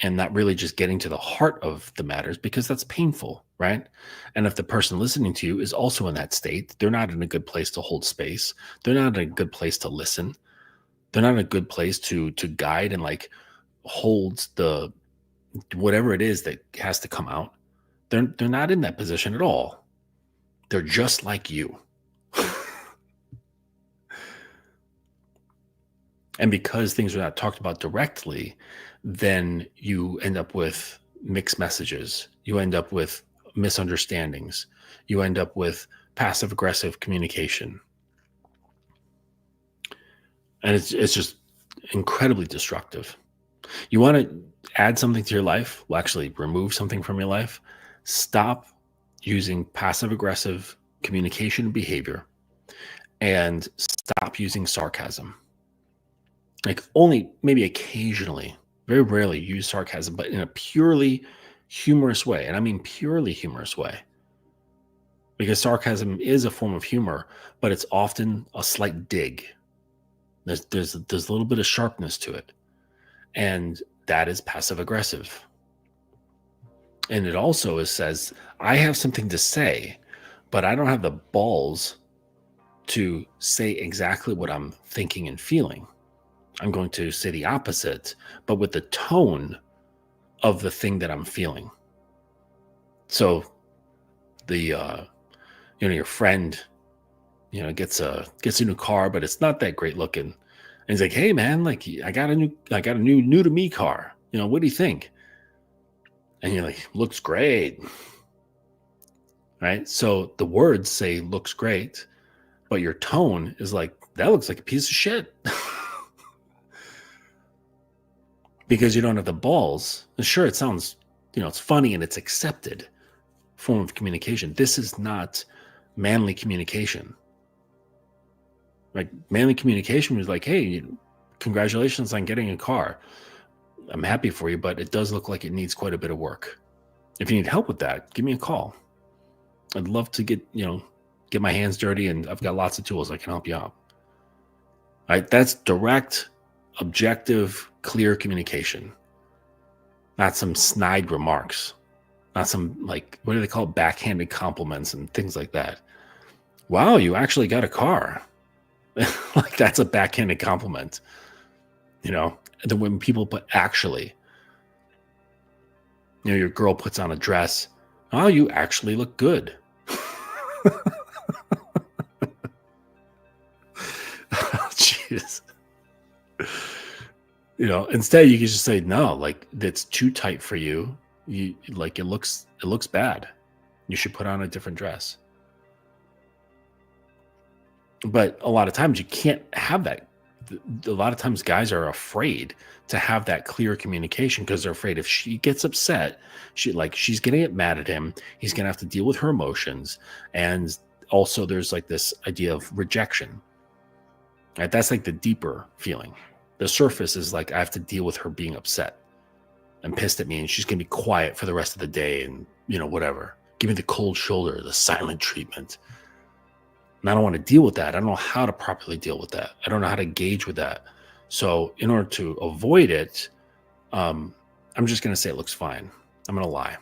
and not really just getting to the heart of the matters because that's painful, right? And if the person listening to you is also in that state, they're not in a good place to hold space. They're not in a good place to listen. They're not in a good place to guide and like hold the whatever it is that has to come out. They're not in that position at all. They're just like you. And because things are not talked about directly, then you end up with mixed messages. You end up with misunderstandings. You end up with passive aggressive communication. And it's just incredibly destructive. You want to add something to your life, well, actually remove something from your life, stop using passive aggressive communication behavior and stop using sarcasm. Like only maybe occasionally, very rarely use sarcasm, but in a purely humorous way. And I mean purely humorous way. Because sarcasm is a form of humor, but it's often a slight dig. There's a little bit of sharpness to it. And that is passive aggressive. And it also says, I have something to say, but I don't have the balls to say exactly what I'm thinking and feeling. I'm going to say the opposite, but with the tone of the thing that I'm feeling. So the your friend gets a new car, but it's not that great looking, and he's like, hey man, like I got a new to me car, what do you think? And you're like, looks great, right? So the words say looks great, but your tone is like, that looks like a piece of shit. Because you don't have the balls. And sure, it sounds it's funny and it's accepted form of communication. This is not manly communication. Like, manly communication was like, hey, congratulations on getting a car. I'm happy for you, but it does look like it needs quite a bit of work. If you need help with that, give me a call. I'd love to get my hands dirty, and I've got lots of tools I can help you out. All right, that's direct, objective, clear communication. Not some snide remarks. Not some, like, what do they call it? Backhanded compliments and things like that. Wow, you actually got a car. Like, that's a backhanded compliment. When people put actually, your girl puts on a dress. Oh, you actually look good. Jeez. Instead you can just say, no, like, that's too tight for you. You like, it looks bad. You should put on a different dress. But a lot of times you can't have that. A lot of times guys are afraid to have that clear communication because they're afraid if she gets upset, she's going to get mad at him. He's going to have to deal with her emotions. And also there's like this idea of rejection. Right? That's like the deeper feeling. The surface is like, I have to deal with her being upset and pissed at me, and she's going to be quiet for the rest of the day, and whatever. Give me the cold shoulder, the silent treatment. And I don't want to deal with that. I don't know how to properly deal with that. I don't know how to engage with that. So in order to avoid it, I'm just going to say it looks fine. I'm going to lie.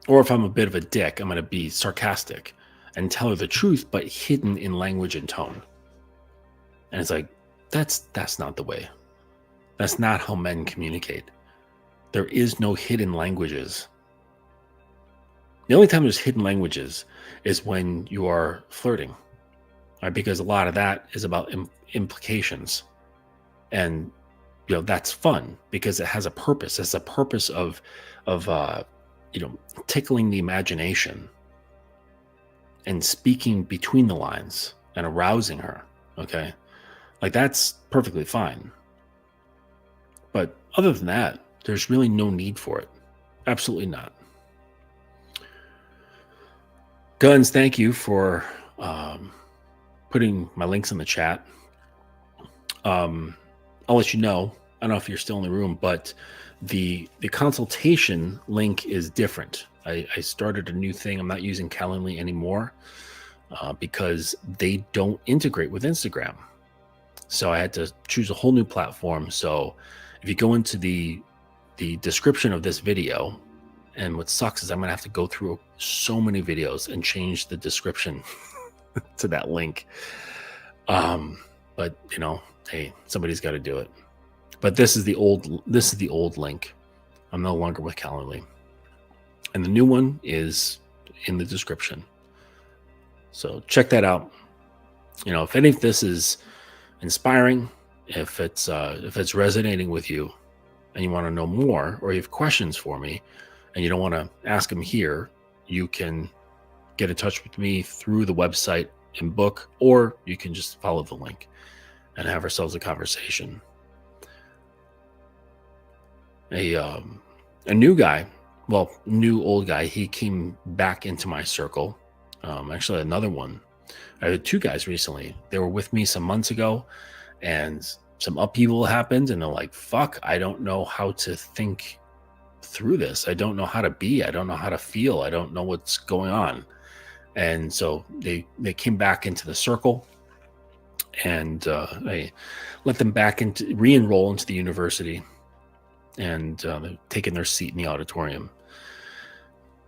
Or if I'm a bit of a dick, I'm going to be sarcastic and tell her the truth, but hidden in language and tone. And it's like, that's not the way. That's not how men communicate. There is no hidden languages. The only time there's hidden languages is when you are flirting, right? Because a lot of that is about implications. And, that's fun because it has a purpose. It's a purpose of tickling the imagination and speaking between the lines and arousing her. Okay. Like, that's perfectly fine. But other than that, there's really no need for it. Absolutely not. Guns, thank you for putting my links in the chat. I'll let you know. I don't know if you're still in the room, but the consultation link is different. I started a new thing. I'm not using Calendly anymore because they don't integrate with Instagram. So I had to choose a whole new platform. So if you go into the description of this video, and what sucks is I'm gonna have to go through so many videos and change the description to that link. But hey, somebody's got to do it. But this is the old link. I'm no longer with Calendly, and the new one is in the description. So check that out. If any of this is inspiring, if it's resonating with you, and you want to know more, or you have questions for me, and you don't want to ask them here, you can get in touch with me through the website and book, or you can just follow the link and have ourselves a conversation. A new guy, new old guy, he came back into my circle. Actually, another one. I had two guys recently. They were with me some months ago, and some upheaval happened, and they're like, fuck, I don't know how to think through this. I don't know how to be. I don't know how to feel. I don't know what's going on. And so they came back into the circle, and I let them back into re-enroll into the university, and they're taking their seat in the auditorium.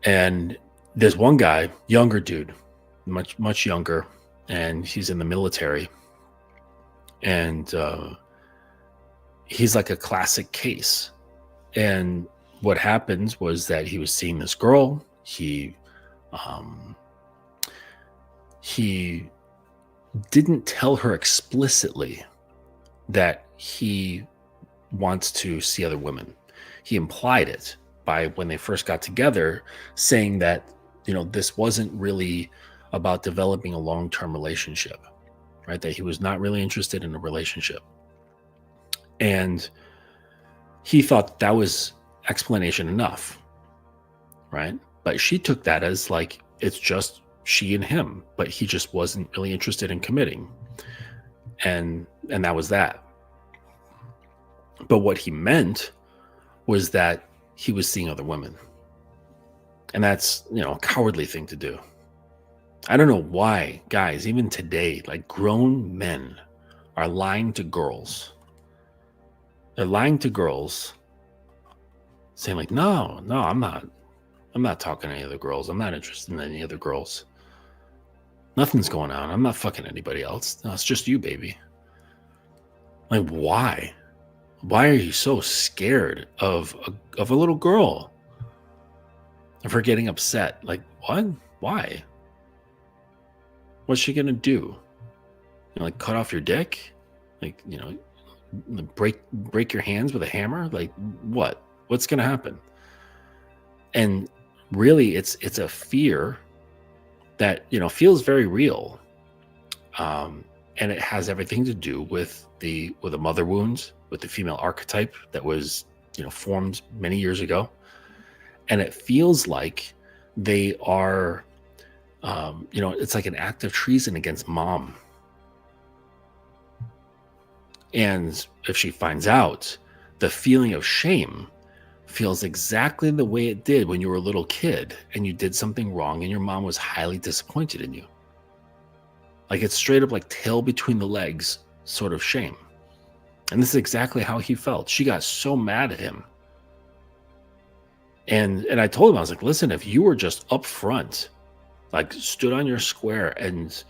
And there's one guy, younger dude, much younger, and he's in the military, and he's like a classic case. And what happened was that he was seeing this girl. He didn't tell her explicitly that he wants to see other women. He implied it by, when they first got together, saying that, this wasn't really about developing a long-term relationship, right? That he was not really interested in a relationship. And he thought that was explanation enough, right? But she took that as like, it's just she and him, but he just wasn't really interested in committing. And that was that. But what he meant was that he was seeing other women. And that's, a cowardly thing to do. I don't know why, guys, even today, like grown men are lying to girls. They're lying to girls saying like, no, I'm not talking to any other girls. I'm not interested in any other girls. Nothing's going on. I'm not fucking anybody else. No, it's just you, baby. Like, why? Why are you so scared of a little girl? Of her getting upset? Like, what? Why? What's she gonna do? Like cut off your dick? Like, break your hands with a hammer? Like, what? What's gonna happen? And really, it's a fear that feels very real, and it has everything to do with the mother wound, with the female archetype that was formed many years ago, and it feels like they are, it's like an act of treason against mom. And if she finds out, the feeling of shame feels exactly the way it did when you were a little kid and you did something wrong and your mom was highly disappointed in you. Like, it's straight up like tail between the legs sort of shame. And this is exactly how he felt. She got so mad at him. And I told him, I was like, listen, if you were just up front, like stood on your square and,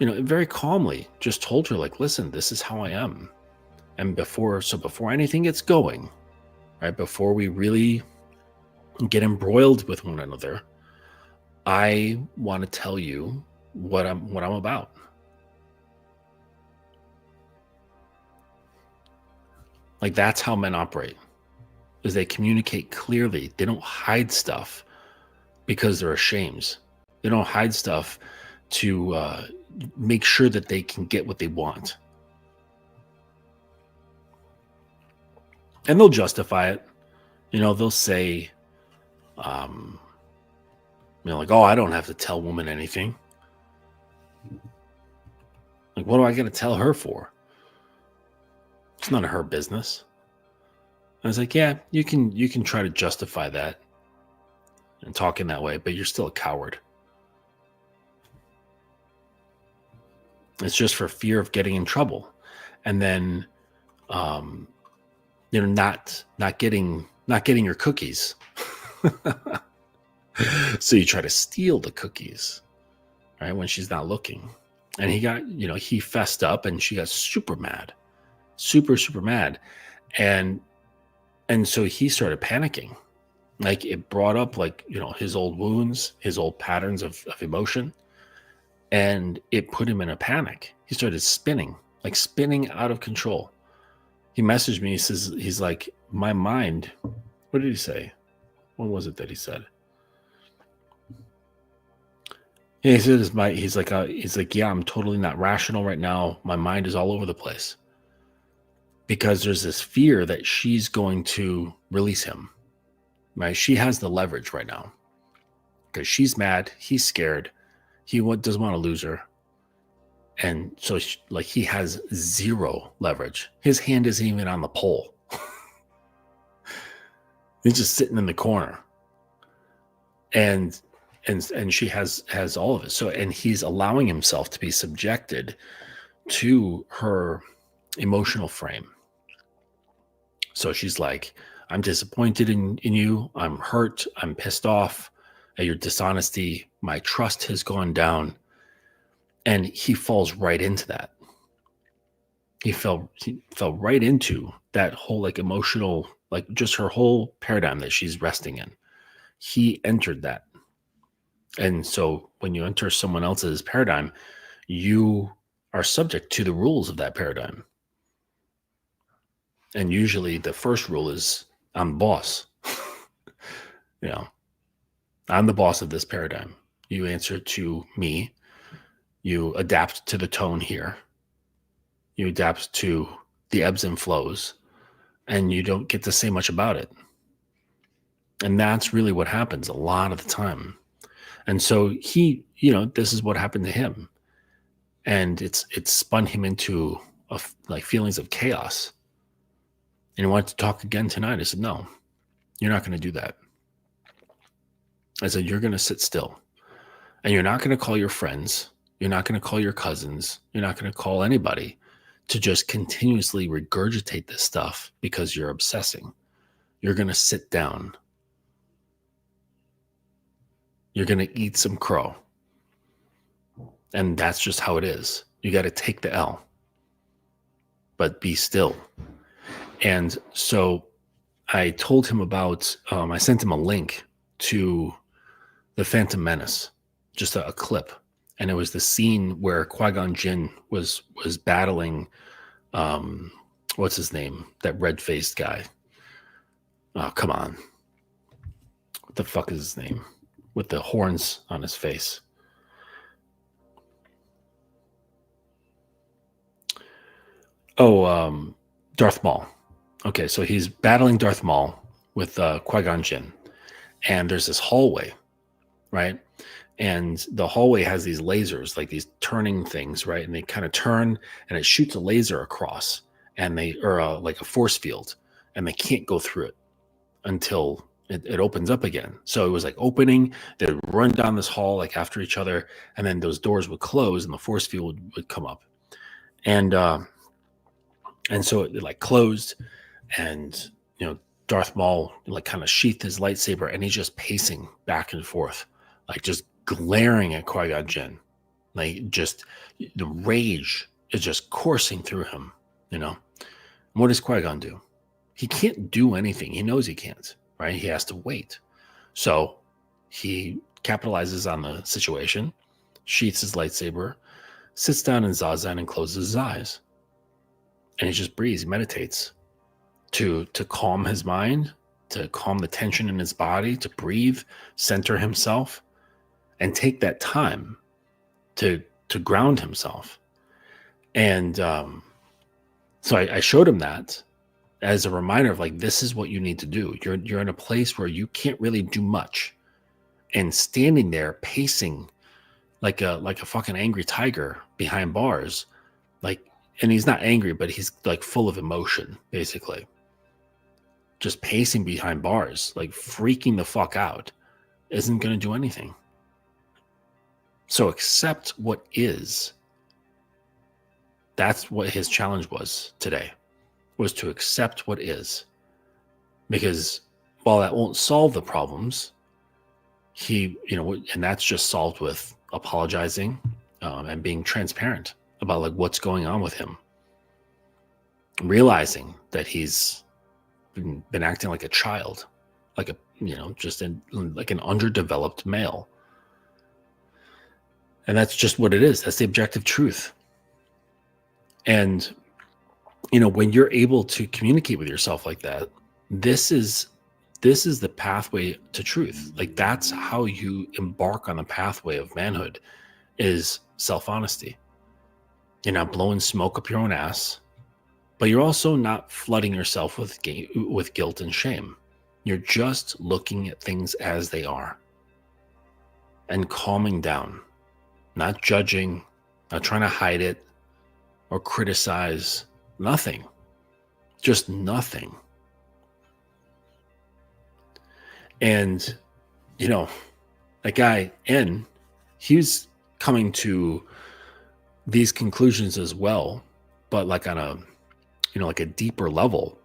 very calmly just told her like, listen, this is how I am. And before anything gets going, right, before we really get embroiled with one another, I want to tell you what I'm about. Like, that's how men operate, is they communicate clearly. They don't hide stuff because they're ashamed. They don't hide stuff to make sure that they can get what they want. And they'll justify it. They'll say, like, oh, I don't have to tell women anything. Like, what do I got to tell her for? It's none of her business. I was like, yeah, you can try to justify that and talk in that way, but you're still a coward. It's just for fear of getting in trouble, and then, not getting your cookies. So you try to steal the cookies, right, when she's not looking. And he fessed up, and she got super mad, super mad, and so he started panicking. Like, it brought up like his old wounds, his old patterns of emotion. And it put him in a panic. He started spinning out of control. He messaged me. He says, he's like, my mind. What did he say? What was it that he said? Yeah, he said he's like, yeah, I'm totally not rational right now. My mind is all over the place. Because there's this fear that she's going to release him. Right? She has the leverage right now. Because she's mad. He's scared. He doesn't want to lose her. And so he has zero leverage. His hand isn't even on the pole. He's just sitting in the corner. And she has all of it. So, and he's allowing himself to be subjected to her emotional frame. So she's like, I'm disappointed in you. I'm hurt. I'm pissed off at your dishonesty. My trust has gone down. And he falls right into that. He fell right into that whole like emotional, like just her whole paradigm that she's resting in. He entered that. And so when you enter someone else's paradigm, you are subject to the rules of that paradigm. And usually the first rule is, I'm the boss. I'm the boss of this paradigm. You answer to me. You adapt to the tone here. You adapt to the ebbs and flows, and you don't get to say much about it. And that's really what happens a lot of the time. And so he, this is what happened to him. And it's spun him into like feelings of chaos. And he wanted to talk again tonight. I said, no, you're not going to do that. I said, you're going to sit still. And you're not going to call your friends. You're not going to call your cousins. You're not going to call anybody to just continuously regurgitate this stuff because you're obsessing. You're going to sit down. You're going to eat some crow. And that's just how it is. You got to take the L. But be still. And so I told him about, I sent him a link to The Phantom Menace, just a clip. And it was the scene where Qui-Gon Jinn was battling, what's his name? That red-faced guy. Oh, come on. What the fuck is his name? With the horns on his face. Oh, Darth Maul. Okay, so he's battling Darth Maul with Qui-Gon Jinn. And there's this hallway, right? And the hallway has these lasers, like these turning things, right? And they kind of turn and it shoots a laser across and like a force field, and they can't go through it until it opens up again. So it was like opening, they'd run down this hall like after each other, and then those doors would close and the force field would come up. And so it like closed, and Darth Maul like kind of sheathed his lightsaber, and he's just pacing back and forth, like just glaring at Qui-Gon Jinn. Like just the rage is just coursing through him, And what does Qui-Gon do? He can't do anything. He knows he can't, right? He has to wait. So he capitalizes on the situation, sheaths his lightsaber, sits down in Zazen and closes his eyes. And he just breathes, he meditates to calm his mind, to calm the tension in his body, to breathe, center himself, and take that time to ground himself. And so I showed him that as a reminder of like, this is what you need to do. You're in a place where you can't really do much, and standing there pacing like a fucking angry tiger behind bars, like. And he's not angry, but he's like full of emotion, basically. Just pacing behind bars, like freaking the fuck out, isn't going to do anything. So accept what is. That's what his challenge was today, was to accept what is. Because while that won't solve the problems, and that's just solved with apologizing and being transparent about like what's going on with him, realizing that he's been acting like a child, like like an underdeveloped male. And that's just what it is. That's the objective truth. And when you're able to communicate with yourself like that, this is the pathway to truth. Like that's how you embark on the pathway of manhood, is self-honesty. You're not blowing smoke up your own ass, but you're also not flooding yourself with guilt and shame. You're just looking at things as they are and calming down, not judging, not trying to hide it or criticize. Nothing. Just nothing. And, that guy, N, he's coming to these conclusions as well, but like on a like a deeper level,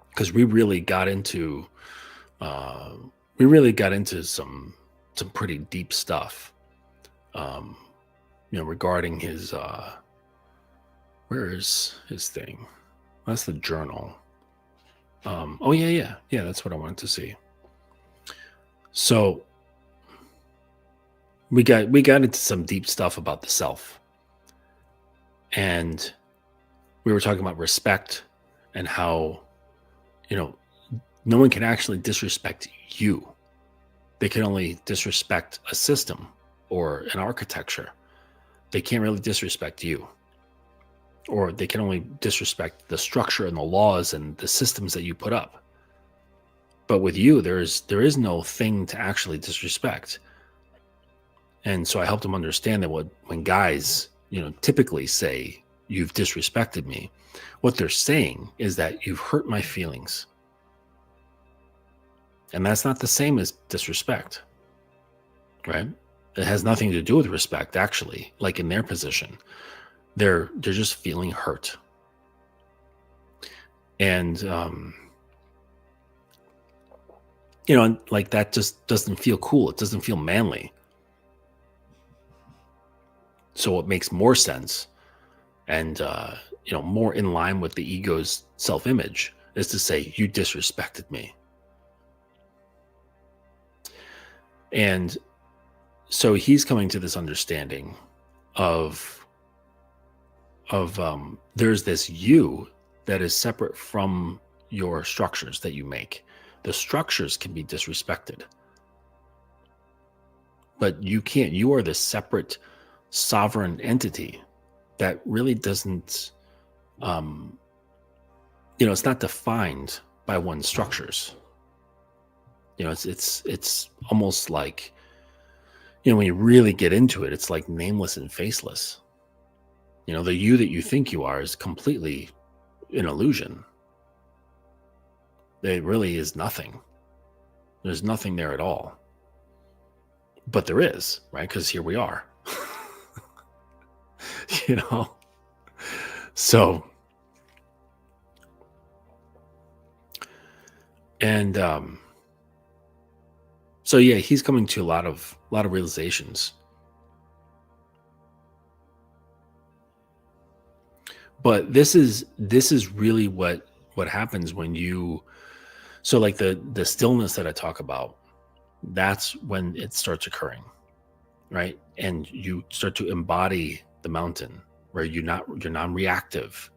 because we really got into some pretty deep stuff regarding his where is his thing? That's the journal. Oh yeah, that's what I wanted to see. So we got into some deep stuff about the self, and we were talking about respect and how no one can actually disrespect you. They can only disrespect a system or an architecture. They can't really disrespect you, or they can only disrespect the structure and the laws and the systems that you put up. But with you, there is no thing to actually disrespect. And so I helped him understand that when guys, typically say, "You've disrespected me," what they're saying is that you've hurt my feelings. And that's not the same as disrespect, right? It has nothing to do with respect, actually. Like in their position, they're just feeling hurt. And, and like that just doesn't feel cool. It doesn't feel manly. So what makes more sense and, more in line with the ego's self-image is to say, "You disrespected me." And so he's coming to this understanding of there's this you that is separate from your structures that you make. The structures can be disrespected, but you can't. You are this separate sovereign entity that really doesn't, it's not defined by one's structures. It's almost like, when you really get into it, it's like nameless and faceless. The you that you think you are is completely an illusion. It really is nothing. There's nothing there at all. But there is, right? Because here we are. So, and so yeah, he's coming to a lot of realizations. But this is really what happens when you, so like the stillness that I talk about, that's when it starts occurring, right? And you start to embody the mountain, where you're non-reactive.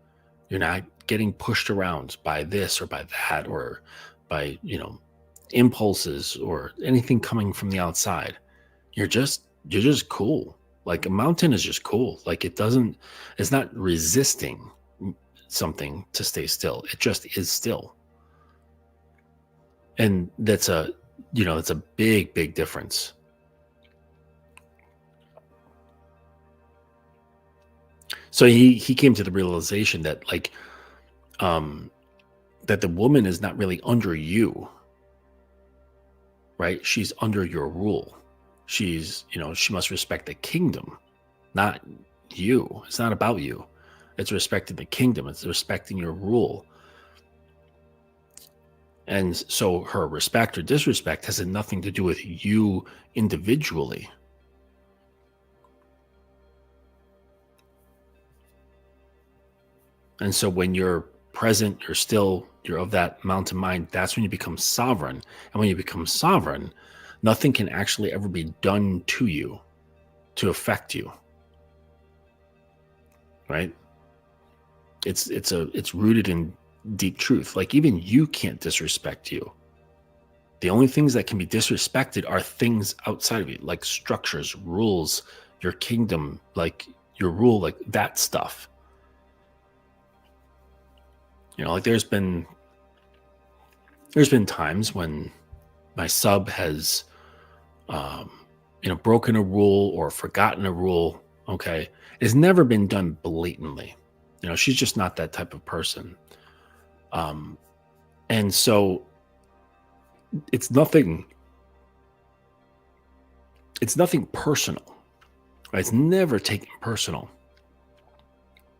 You're not getting pushed around by this or by that, or by, impulses or anything coming from the outside. You're just cool. Like a mountain is just cool. Like it's not resisting something to stay still. It just is still. And that's a big, big difference. So he came to the realization that that the woman is not really under you, right? She's under your rule. She's, she must respect the kingdom, not you. It's not about you. It's respecting the kingdom. It's respecting your rule. And so her respect or disrespect has nothing to do with you individually. And so when you're present, you're still, you're of that mountain mind, that's when you become sovereign. And when you become sovereign, nothing can actually ever be done to you to affect you. Right? It's rooted in deep truth. Like even you can't disrespect you. The only things that can be disrespected are things outside of you, like structures, rules, your kingdom, like your rule, like that stuff. Like there's been times when my sub has, broken a rule or forgotten a rule. Okay. It's never been done blatantly. She's just not that type of person. And so it's nothing personal, right? It's never taken personal,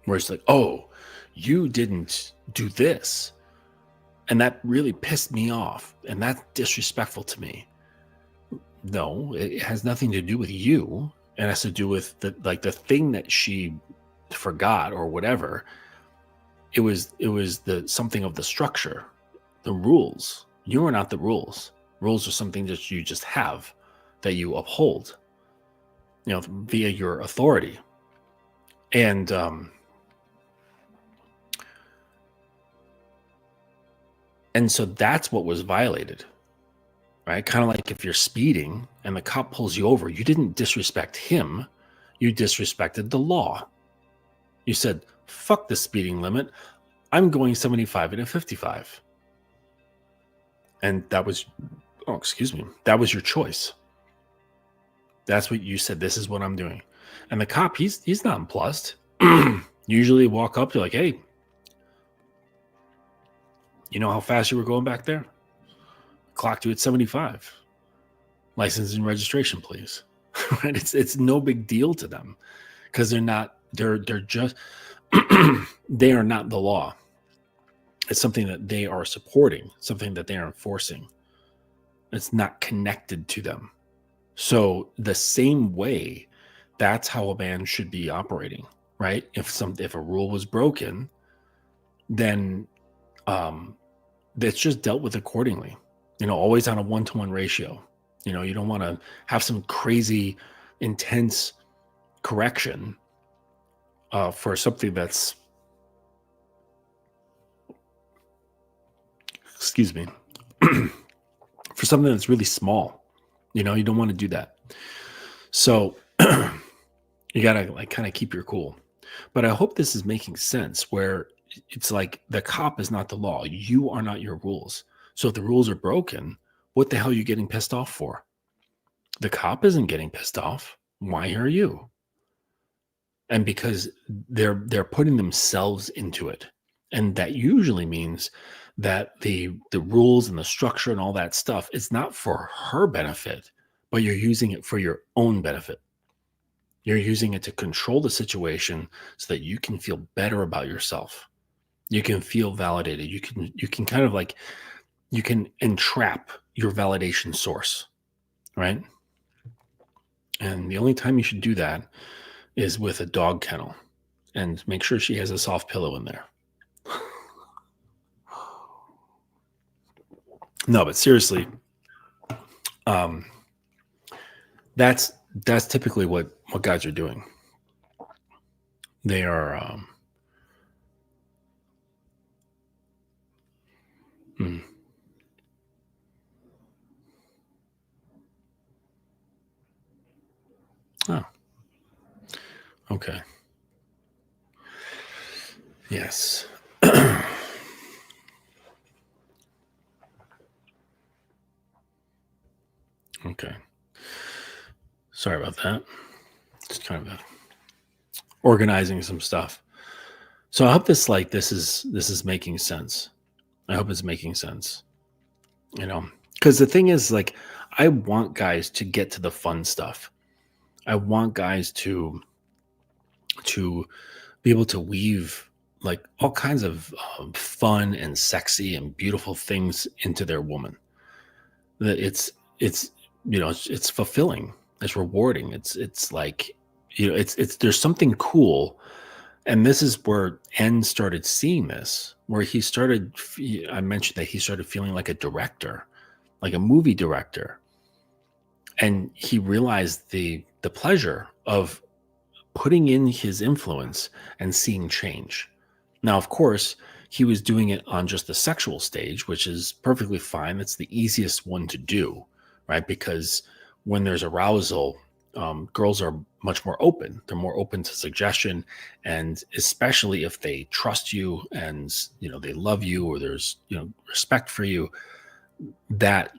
where it's like, "Oh, you didn't do this, and that really pissed me off, and that's disrespectful to me." No, it has nothing to do with you. It has to do with the thing that she forgot or whatever. It was something of the structure, the rules. You are not the rules. Rules are something that you just have, that you uphold, via your authority. And so that's what was violated, right? Kind of like if you're speeding and the cop pulls you over, you didn't disrespect him. You disrespected the law. You said, "Fuck the speeding limit. I'm going 75 and a 55. And that was, oh, excuse me, that was your choice. That's what you said. This is what I'm doing. And the cop, he's nonplussed. Usually walk up to like, hey, you know how fast you were going back there? Clocked you at 75. License and registration, please. Right? It's no big deal to them because they're just they are not the law. It's something that they are supporting, something that they are enforcing. It's not connected to them. So the same way, that's how a man should be operating, right? If a rule was broken, then it's just dealt with accordingly. Always on a 1-to-1 ratio. You don't want to have some crazy, intense correction for something that's, excuse me, for something that's really small. You don't want to do that. So you got to kind of keep your cool. But I hope this is making sense where it's like the cop is not the law. You are not your rules. So if the rules are broken, what the hell are you getting pissed off for? The cop isn't getting pissed off. Why are you? And because they're putting themselves into it. And that usually means that the rules and the structure and all that stuff is not for her benefit, but you're using it for your own benefit. You're using it to control the situation so that you can feel better about yourself. You can feel validated. You can kind of like, you can entrap your validation source, right? And the only time you should do that is with a dog kennel, and make sure she has a soft pillow in there. No, but seriously, that's typically what guys are doing. They are oh, okay. Yes. Okay. Sorry about that. Just kind of organizing some stuff. So I hope this is making sense. I hope it's making sense. Because the thing is, like, I want guys to get to the fun stuff. I want guys to be able to weave like all kinds of fun and sexy and beautiful things into their woman. That it's fulfilling, it's rewarding. It's like, it's there's something cool. And this is where N started seeing this, where I mentioned that he started feeling like a director, like a movie director. And he realized the pleasure of putting in his influence and seeing change. Now, of course, he was doing it on just the sexual stage, which is perfectly fine. That's the easiest one to do, right? Because when there's arousal, girls are much more open. They're more open to suggestion, and especially if they trust you and they love you, or there's respect for you, that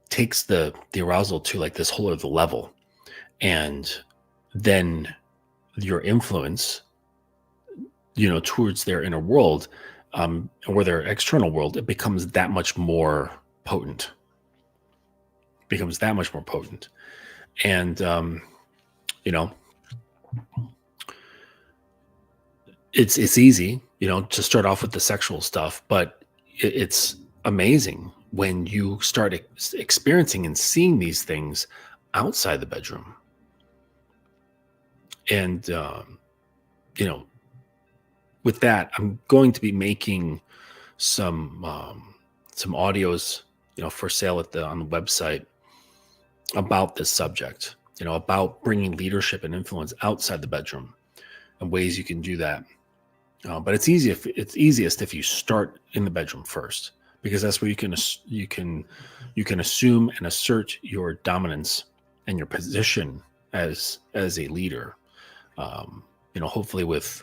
takes the arousal to like this whole other level. And then your influence towards their inner world, or their external world, it becomes that much more potent. And it's easy to start off with the sexual stuff, but it's amazing when you start experiencing and seeing these things outside the bedroom. And with that, I'm going to be making some audios for sale on the website about this subject, about bringing leadership and influence outside the bedroom and ways you can do that. But it's easiest if you start in the bedroom first, because that's where you can assume and assert your dominance and your position as a leader. Hopefully with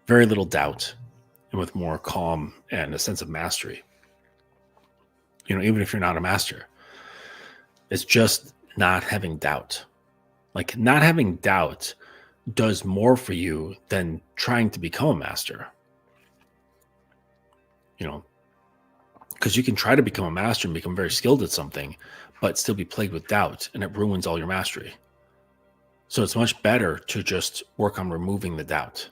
very little doubt, and with more calm and a sense of mastery. even if you're not a master. It's just not having doubt. Like, not having doubt does more for you than trying to become a master. Because you can try to become a master and become very skilled at something, but still be plagued with doubt, and it ruins all your mastery. So it's much better to just work on removing the doubt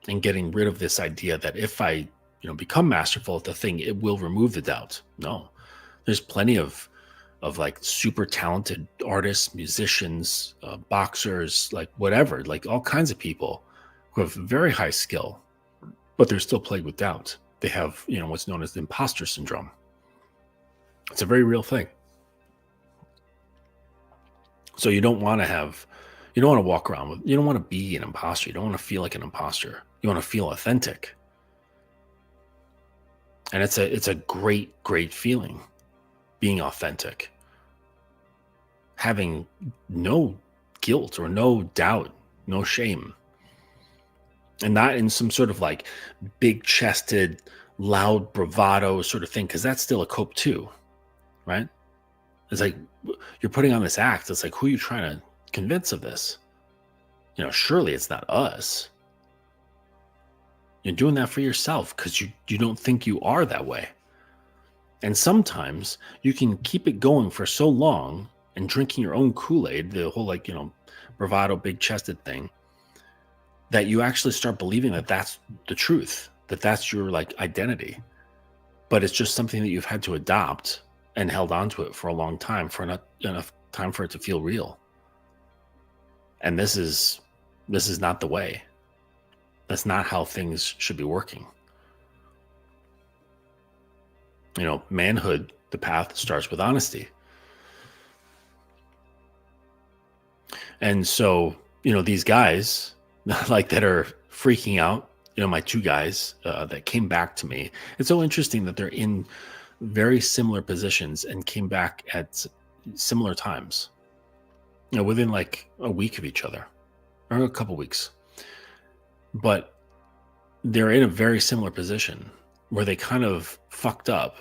and getting rid of this idea that if I, become masterful at the thing, it will remove the doubt. No, there's plenty of like super talented artists, musicians, boxers, like whatever, like all kinds of people who have very high skill, but they're still plagued with doubt. They have, what's known as the imposter syndrome. It's a very real thing. So you don't want to walk around with, you don't want to be an imposter. You don't want to feel like an imposter. You want to feel authentic. And it's a great, great feeling, being authentic, having no guilt or no doubt, no shame, and not in some sort of like big chested, loud bravado sort of thing, because that's still a cope too, right? It's like you're putting on this act. It's like, who are you trying to convince of this? Surely it's not us. You're doing that for yourself because you don't think you are that way. And sometimes you can keep it going for so long and drinking your own Kool-Aid, the whole bravado, big chested thing, that you actually start believing that that's the truth, that that's your identity. But it's just something that you've had to adopt and held on to it for a long time, for not enough time for it to feel real. And this is not the way. That's not how things should be working. Manhood, the path starts with honesty. And so, these guys that are freaking out, my two guys that came back to me, it's so interesting that they're in very similar positions and came back at similar times, within like a week of each other or a couple weeks. But they're in a very similar position where they kind of fucked up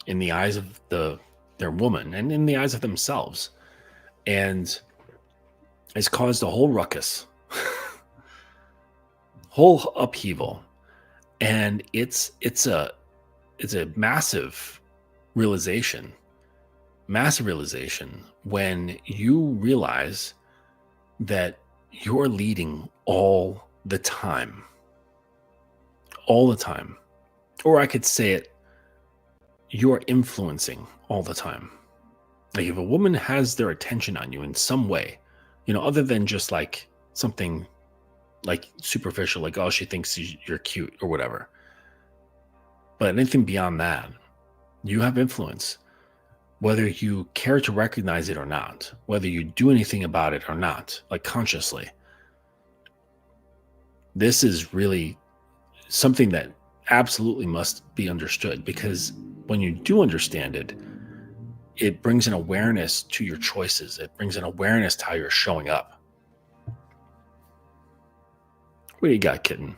in the eyes of their woman and in the eyes of themselves. And it's caused a whole ruckus, whole upheaval. And it's a massive realization when you realize that you're leading all the time. Or I could say it, you're influencing all the time. Like, if a woman has their attention on you in some way, other than just like something like superficial, like, oh, she thinks you're cute or whatever. But anything beyond that, you have influence, whether you care to recognize it or not, whether you do anything about it or not, like consciously. This is really something that absolutely must be understood, because when you do understand it, it brings an awareness to your choices. It brings an awareness to how you're showing up. What do you got, kitten?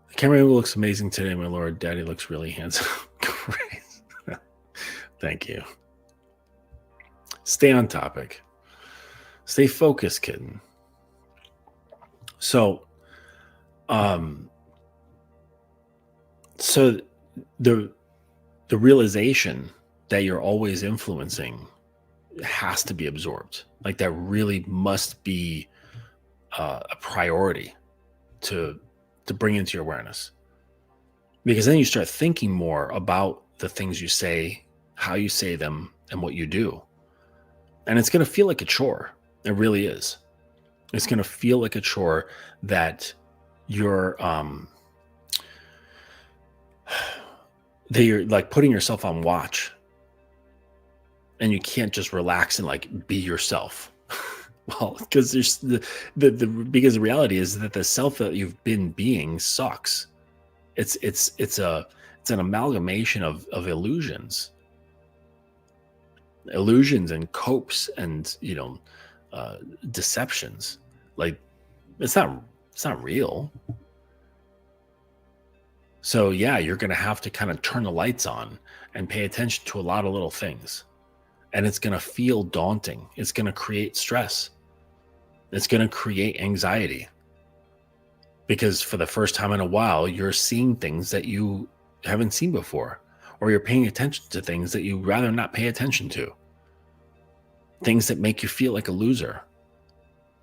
The camera looks amazing today, my lord. Daddy looks really handsome. Great. Thank you. Stay on topic. Stay focused, kitten. So, the realization that you're always influencing has to be absorbed. Like, that really must be a priority to bring into your awareness, because then you start thinking more about the things you say, how you say them, and what you do. And it's going to feel like a chore. It really is. It's going to feel like a chore that you're that you're like putting yourself on watch, and you can't just relax and like be yourself. Well, because there's because the reality is that the self that you've been being sucks. It's an amalgamation of illusions and copes and deceptions. Like, it's not real. So yeah, you're going to have to kind of turn the lights on and pay attention to a lot of little things. And it's going to feel daunting. It's going to create stress. It's going to create anxiety. Because for the first time in a while, you're seeing things that you haven't seen before, or you're paying attention to things that you'd rather not pay attention to. Things that make you feel like a loser.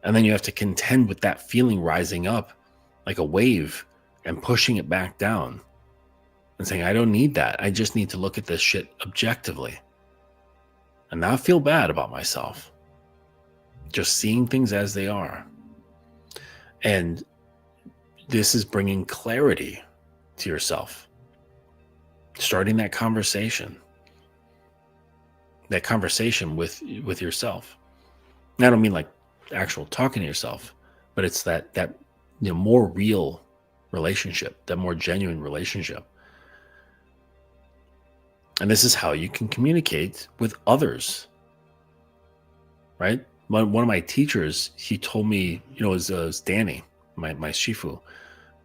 And then you have to contend with that feeling rising up like a wave and pushing it back down and saying, I don't need that. I just need to look at this shit objectively and not feel bad about myself. Just seeing things as they are. And this is bringing clarity to yourself. Starting that conversation with yourself. And I don't mean like actual talking to yourself, but it's that more real relationship, that more genuine relationship. And this is how you can communicate with others, right? One of my teachers, he told me, it was Danny, my shifu,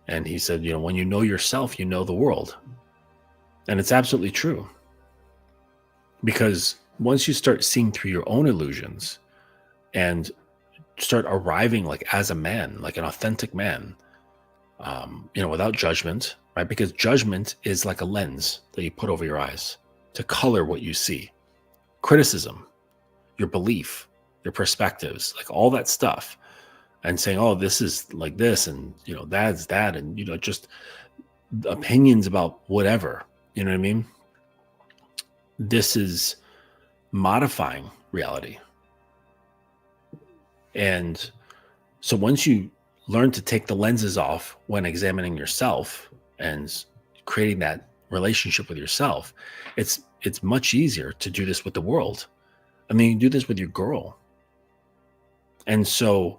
and he said, when you know yourself, you know the world. And it's absolutely true. Because once you start seeing through your own illusions and start arriving like as a man, like an authentic man, without judgment, right? Because judgment is like a lens that you put over your eyes to color what you see. Criticism, your belief, your perspectives, like all that stuff, and saying, oh, this is like this, and that's that, and just opinions about whatever, you know what I mean? This is modifying reality. And so once you learn to take the lenses off when examining yourself and creating that relationship with yourself, it's much easier to do this with the world. I mean, you do this with your girl. And so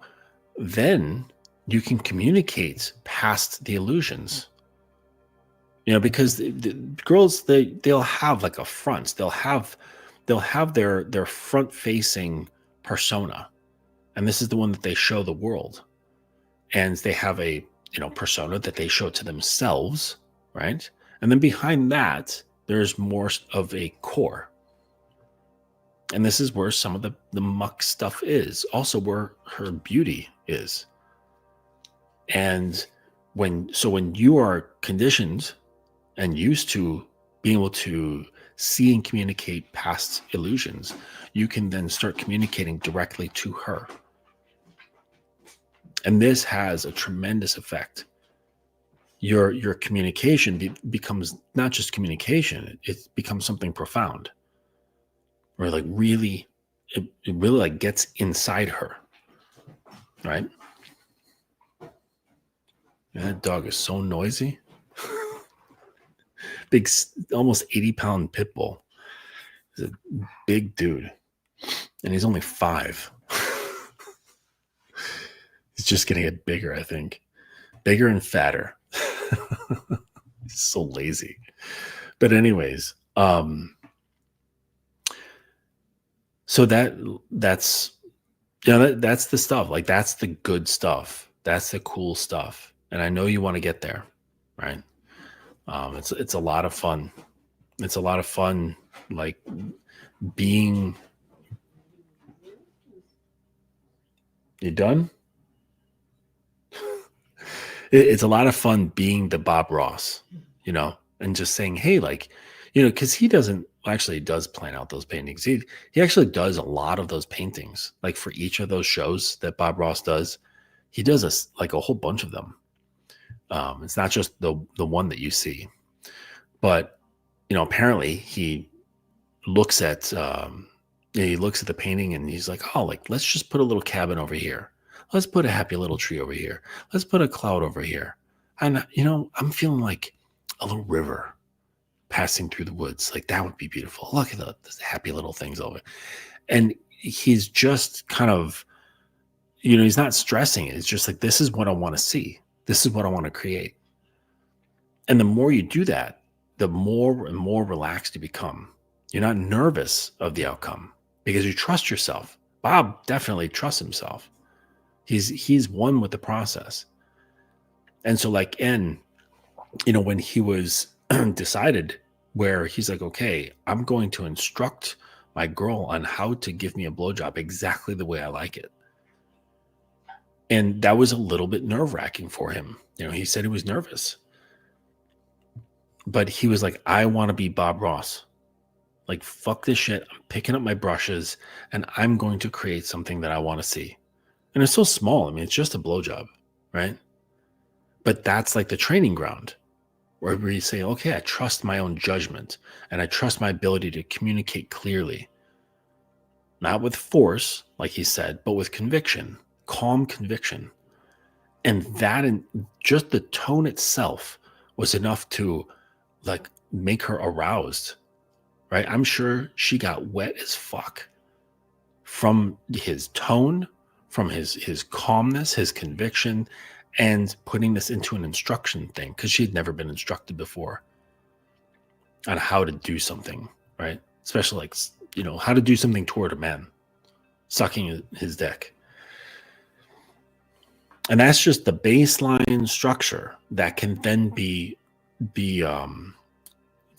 then you can communicate past the illusions. Because the girls, they'll have like a front. They'll have their front-facing persona. And this is the one that they show the world. And they have a, persona that they show to themselves, right? And then behind that, there's more of a core. And this is where some of the muck stuff is. Also where her beauty is. And when you are conditioned and used to being able to see and communicate past illusions, you can then start communicating directly to her. And this has a tremendous effect. Your communication becomes not just communication, it becomes something profound. Where like really, it really like gets inside her, right? And that dog is so noisy. Big, almost 80-pound pit bull. He's a big dude. And he's only 5. He's just going to get bigger, I think. Bigger and fatter. He's so lazy. But anyways, so that's that's the stuff. Like that's the good stuff. That's the cool stuff. And I know you want to get there, right? It's a lot of fun. It's a lot of fun, like being. You done? It's a lot of fun being the Bob Ross, and just saying, hey, like, because he does plan out those paintings. He actually does a lot of those paintings, like for each of those shows that Bob Ross does. He does a whole bunch of them. It's not just the one that you see, but apparently he looks at the painting and he's like, oh, like let's just put a little cabin over here. Let's put a happy little tree over here. Let's put a cloud over here. And I'm feeling like a little river passing through the woods. Like that would be beautiful. Look at the happy little things over. And he's just kind of, he's not stressing it. It's just like, this is what I want to see. This is what I want to create. And the more you do that, the more and more relaxed you become. You're not nervous of the outcome because you trust yourself. Bob definitely trusts himself. He's one with the process. And so like when he was decided, where he's like, okay, I'm going to instruct my girl on how to give me a blowjob exactly the way I like it. And that was a little bit nerve-wracking for him. He said he was nervous. But he was like, I want to be Bob Ross. Like, fuck this shit. I'm picking up my brushes and I'm going to create something that I want to see. And it's so small. I mean, it's just a blowjob, right? But that's like the training ground where you say, okay, I trust my own judgment and I trust my ability to communicate clearly. Not with force, like he said, but with conviction, calm conviction. And that, and just the tone itself was enough to like make her aroused, right? I'm sure she got wet as fuck from his tone, from his calmness, his conviction, and putting this into an instruction thing, because she had never been instructed before on how to do something, right? Especially like, how to do something toward a man, sucking his dick. And that's just the baseline structure that can then be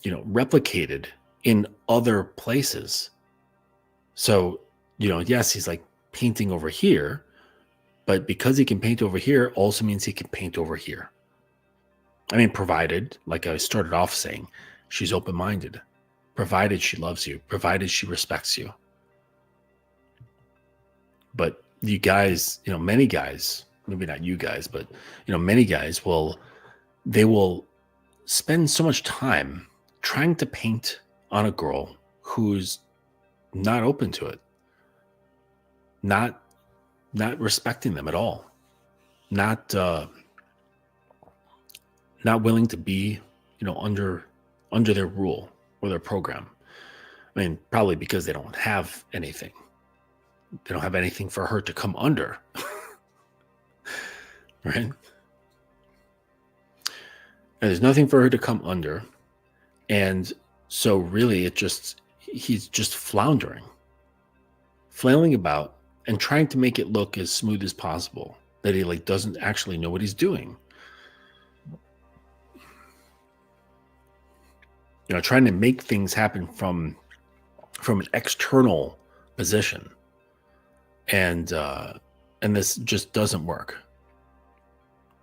replicated in other places. So, yes, he's like painting over here, but because he can paint over here also means he can paint over here. I mean, provided, like I started off saying, she's open-minded, provided she loves you, provided she respects you. But you guys, many guys, maybe not you guys, but, many guys they will spend so much time trying to paint on a girl who's not open to it, not respecting them at all, not willing to be, under their rule or their program. I mean, probably because they don't have anything. They don't have anything for her to come under, right? And there's nothing for her to come under. And so really he's just floundering, flailing about and trying to make it look as smooth as possible, that he like doesn't actually know what he's doing. Trying to make things happen from an external position. And this just doesn't work.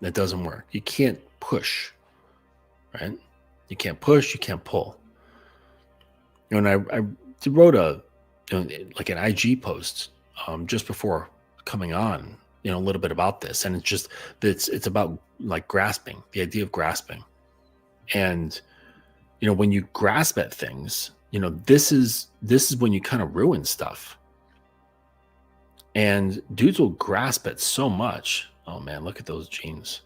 It doesn't work. You can't push, right? You can't push, you can't pull. And I wrote like an IG post just before coming on, a little bit about this. And it's about like grasping, the idea of grasping. And, when you grasp at things, this is when you kind of ruin stuff. And dudes will grasp at so much. Oh man, look at those jeans.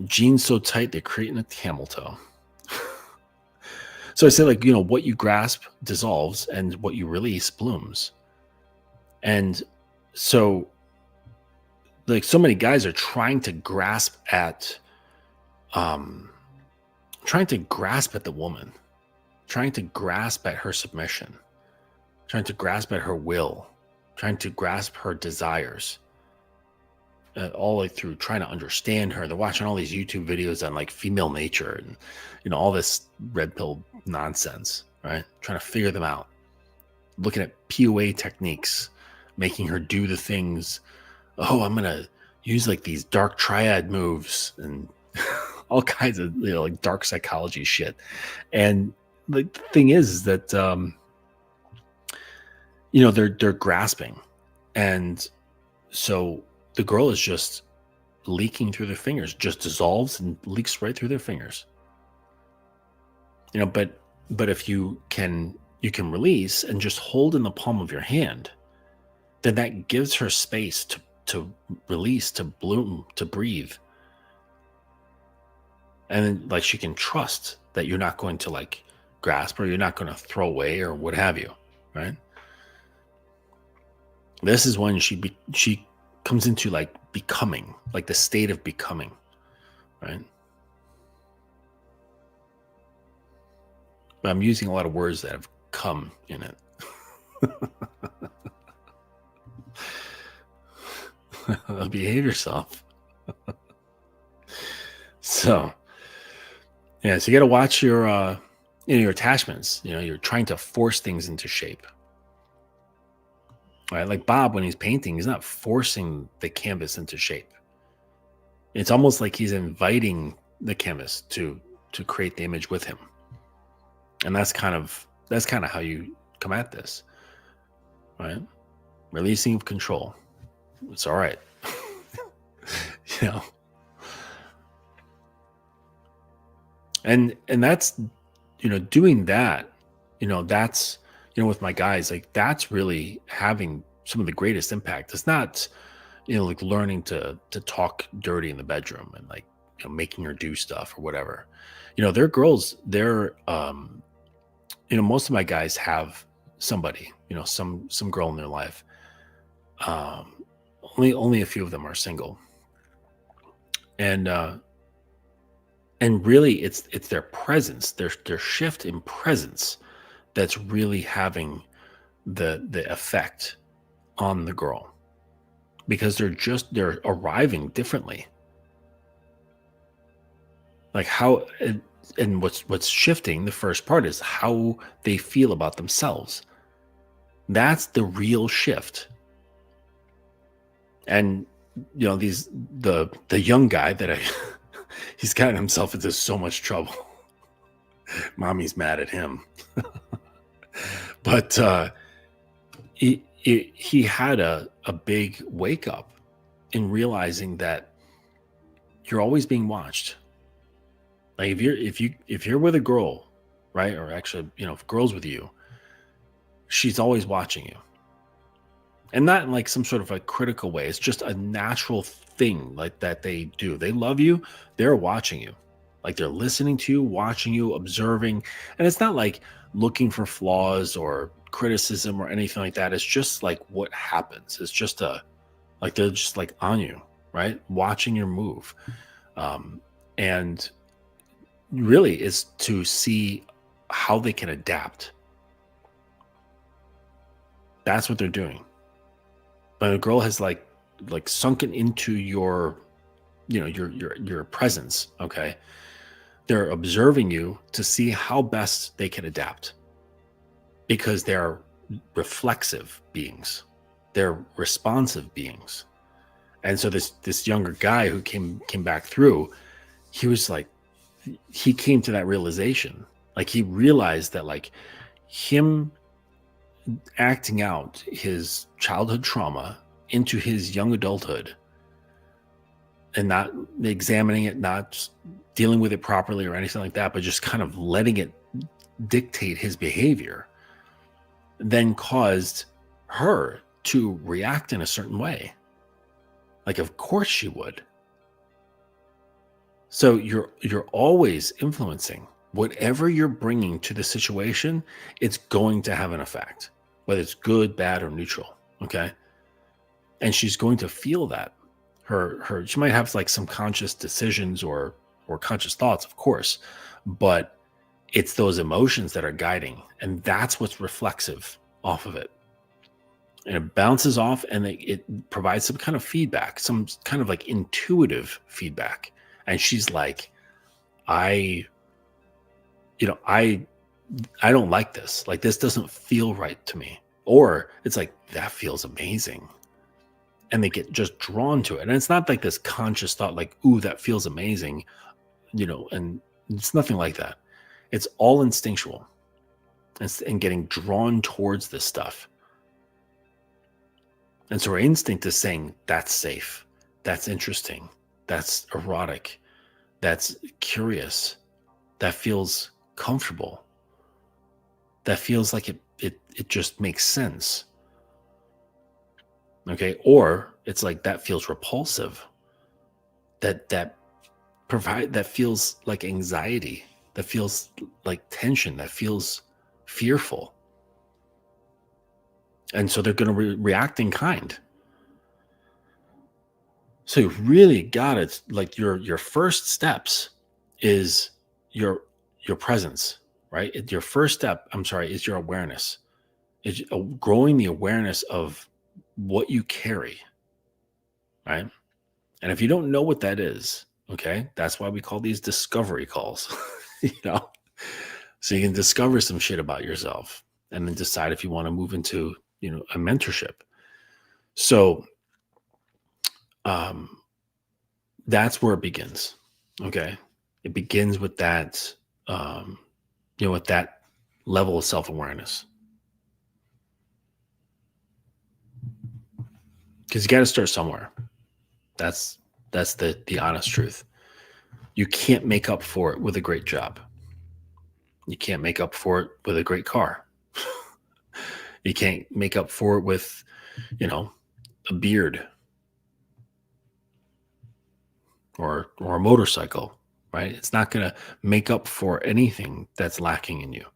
Jeans so tight, they're creating a camel toe. So I say, like, what you grasp dissolves and what you release blooms. And so, like, so many guys are trying to grasp at the woman, trying to grasp at her submission, trying to grasp at her will, trying to grasp her desires, all like through trying to understand her. They're watching all these YouTube videos on like female nature and all this red pill nonsense, right? Trying to figure them out, looking at PUA techniques, making her do the things. Oh, I'm gonna use like these dark triad moves and all kinds of like dark psychology shit. And the thing is that they're grasping, and so the girl is just leaking through their fingers, just dissolves and leaks right through their fingers. But if you can release and just hold in the palm of your hand, then that gives her space to release, to bloom, to breathe. And then like she can trust that you're not going to like grasp, or you're not going to throw away, or what have you, right? This is when she comes into like becoming, like the state of becoming, right? But I'm using a lot of words that have come in it. Behave yourself. So yeah, so you got to watch your your attachments. You're trying to force things into shape, right? Like Bob, when he's painting, he's not forcing the canvas into shape. It's almost like he's inviting the canvas to create the image with him. And that's kind of how you come at this, right? Releasing of control. It's all right. you know. And that's doing that, that's with my guys, like that's really having some of the greatest impact. It's not like learning to talk dirty in the bedroom and like making her do stuff or whatever. They're girls, they're most of my guys have somebody, some girl in their life. Only a few of them are single. And really it's their presence, their shift in presence that's really having the effect on the girl, because they're arriving differently. Like how, and what's shifting, the first part is how they feel about themselves. That's the real shift. And the young guy that he's gotten himself into so much trouble. Mommy's mad at him. But he had a big wake up in realizing that you're always being watched. Like if you're with a girl, right? Or actually, if a girl's with you, she's always watching you. And not in like some sort of a critical way. It's just a natural thing like that they do. They love you. They're watching you. Like they're listening to you, watching you, observing. And it's not like looking for flaws or criticism or anything like that. It's just like what happens. It's just like they're just like on you, right? Watching your move. And really is to see how they can adapt. That's what they're doing. But a girl has like sunken into your your presence. Okay, they're observing you to see how best they can adapt, because they're reflexive beings, they're responsive beings. And so this younger guy who came back through, he was like, he came to that realization. Like he realized that like him acting out his childhood trauma into his young adulthood and not examining it, not dealing with it properly or anything like that, but just kind of letting it dictate his behavior, then caused her to react in a certain way. Like, of course she would. So you're always influencing. Whatever you're bringing to the situation, it's going to have an effect, whether it's good, bad, or neutral. Okay. And she's going to feel that. She might have like some conscious decisions or conscious thoughts, of course, but it's those emotions that are guiding, and that's what's reflexive off of it. And it bounces off, and it provides some kind of feedback, some kind of like intuitive feedback. And she's like, I don't like this. Like, this doesn't feel right to me. Or it's like, that feels amazing. And they get just drawn to it. And it's not like this conscious thought, like, ooh, that feels amazing, and it's nothing like that. It's all instinctual and getting drawn towards this stuff. And so our instinct is saying, that's safe, that's interesting, that's erotic, that's curious, that feels comfortable, that feels like it just makes sense. Okay. Or it's like, that feels repulsive, that feels like anxiety, that feels like tension, that feels fearful. And so they're going to react in kind. So you really got it. Like your first steps is your presence, right? Your first step, is your awareness. It's growing the awareness of what you carry, right? And if you don't know what that is, Okay. That's why we call these discovery calls, you know, so you can discover some shit about yourself and then decide if you want to move into, a mentorship. So, um, that's where it begins. Okay. It begins with that, with that level of self-awareness. Because you got to start somewhere. That's the honest truth. You can't make up for it with a great job. You can't make up for it with a great car. You can't make up for it with, a beard or a motorcycle, right? It's not going to make up for anything that's lacking in you.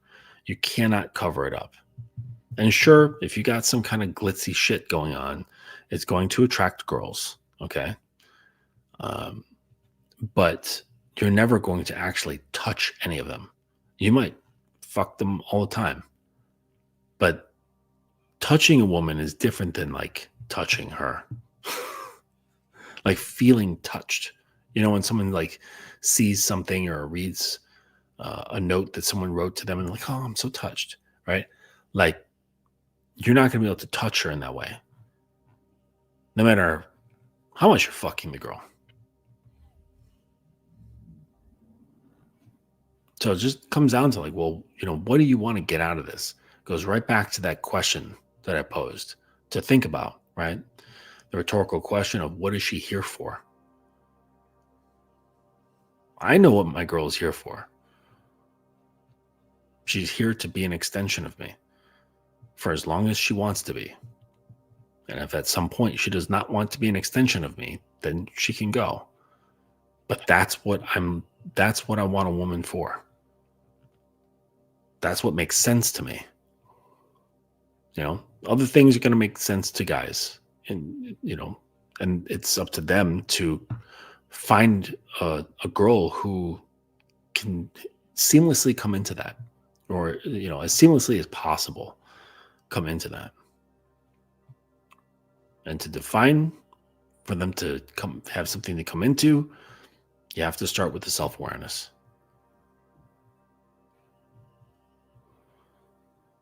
You cannot cover it up. And sure, if you got some kind of glitzy shit going on, it's going to attract girls, okay? But you're never going to actually touch any of them. You might fuck them all the time, but touching a woman is different than like touching her. Like feeling touched. When someone like sees something or reads a note that someone wrote to them and like, oh, I'm so touched, right? Like you're not going to be able to touch her in that way. No matter how much you're fucking the girl. So it just comes down to like, well, what do you want to get out of this? It goes right back to that question that I posed to think about, right? The rhetorical question of what is she here for? I know what my girl is here for. She's here to be an extension of me for as long as she wants to be. And if at some point she does not want to be an extension of me, then she can go. But that's what I want a woman for. That's what makes sense to me. Other things are going to make sense to guys, and and it's up to them to find a girl who can seamlessly come into that, or as seamlessly as possible come into that. And to define for them to have something to come into, you have to start with the self-awareness.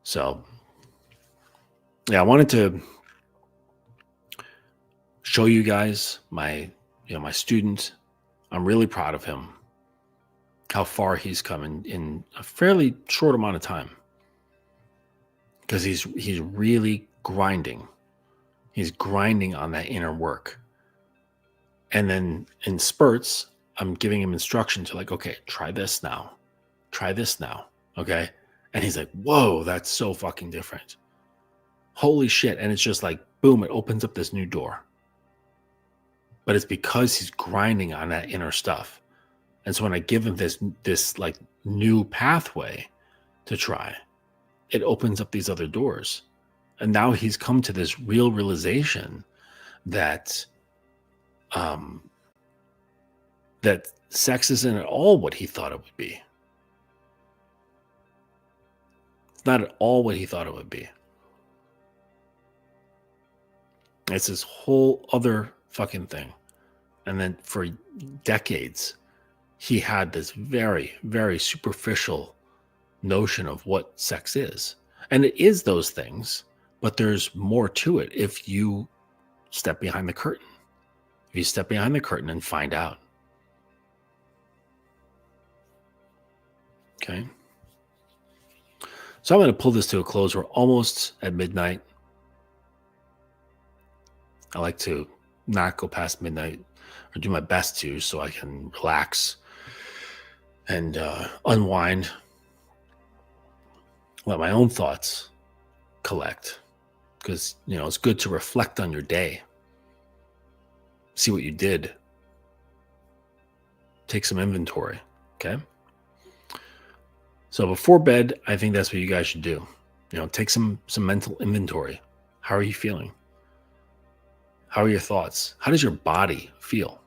So, yeah, I wanted to show you guys my student. I'm really proud of him, how far he's come in a fairly short amount of time. Because he's really grinding. He's grinding on that inner work. And then in spurts, I'm giving him instruction to like, okay, try this now. Try this now. Okay. And he's like, whoa, that's so fucking different. Holy shit. And it's just like, boom, it opens up this new door. But it's because he's grinding on that inner stuff. And so when I give him this like new pathway to try, it opens up these other doors. And now he's come to this real realization that that sex isn't at all what he thought it would be. It's not at all what he thought it would be. It's this whole other fucking thing. And then for decades, he had this very, very superficial notion of what sex is. And it is those things, but there's more to it if you step behind the curtain. If you step behind the curtain and find out. Okay. So I'm going to pull this to a close. We're almost at midnight. I like to not go past midnight, or do my best to, so I can relax and unwind. Let my own thoughts collect. Because, it's good to reflect on your day. See what you did. Take some inventory. Okay. So before bed, I think that's what you guys should do. Take some mental inventory. How are you feeling? How are your thoughts? How does your body feel?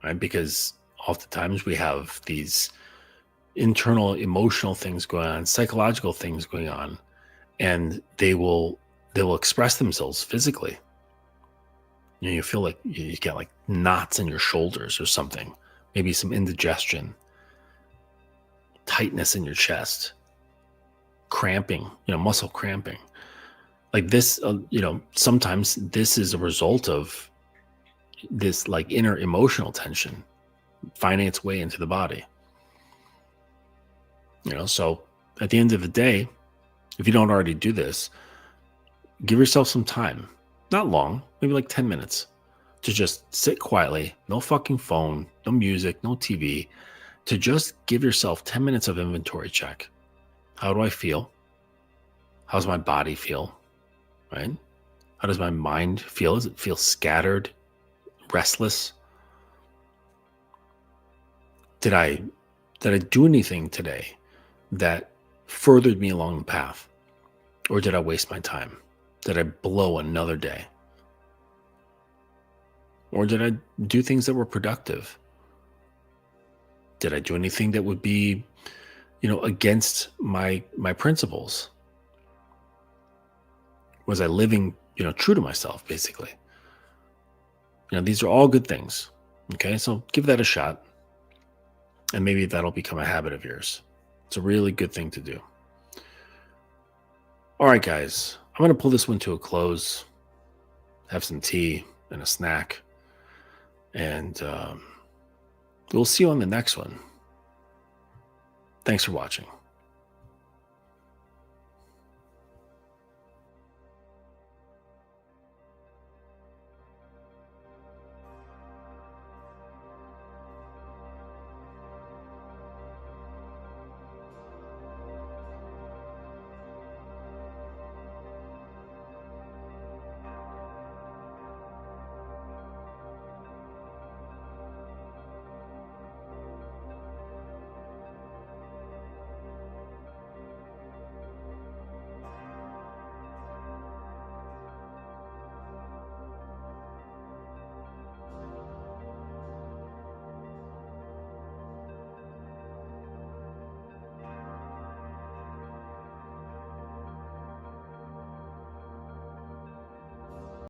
Right? Because oftentimes we have these internal emotional things going on, psychological things going on, and they will express themselves physically. You feel like you get like knots in your shoulders or something, maybe some indigestion, tightness in your chest, cramping, muscle cramping. Like this, sometimes this is a result of this like inner emotional tension finding its way into the body. So at the end of the day, if you don't already do this, give yourself some time, not long, maybe like 10 minutes, to just sit quietly, no fucking phone, no music, no TV, to just give yourself 10 minutes of inventory check. How do I feel? How does my body feel? Right? How does my mind feel? Does it feel scattered, restless? Did I do anything today that furthered me along the path? Or did I waste my time? Did I blow another day? Or did I do things that were productive? Did I do anything that would be, against my principles? Was I living, true to myself, basically? These are all good things. Okay, so give that a shot. And maybe that'll become a habit of yours. It's a really good thing to do. All right, guys, I'm going to pull this one to a close, have some tea and a snack, and we'll see you on the next one. Thanks for watching.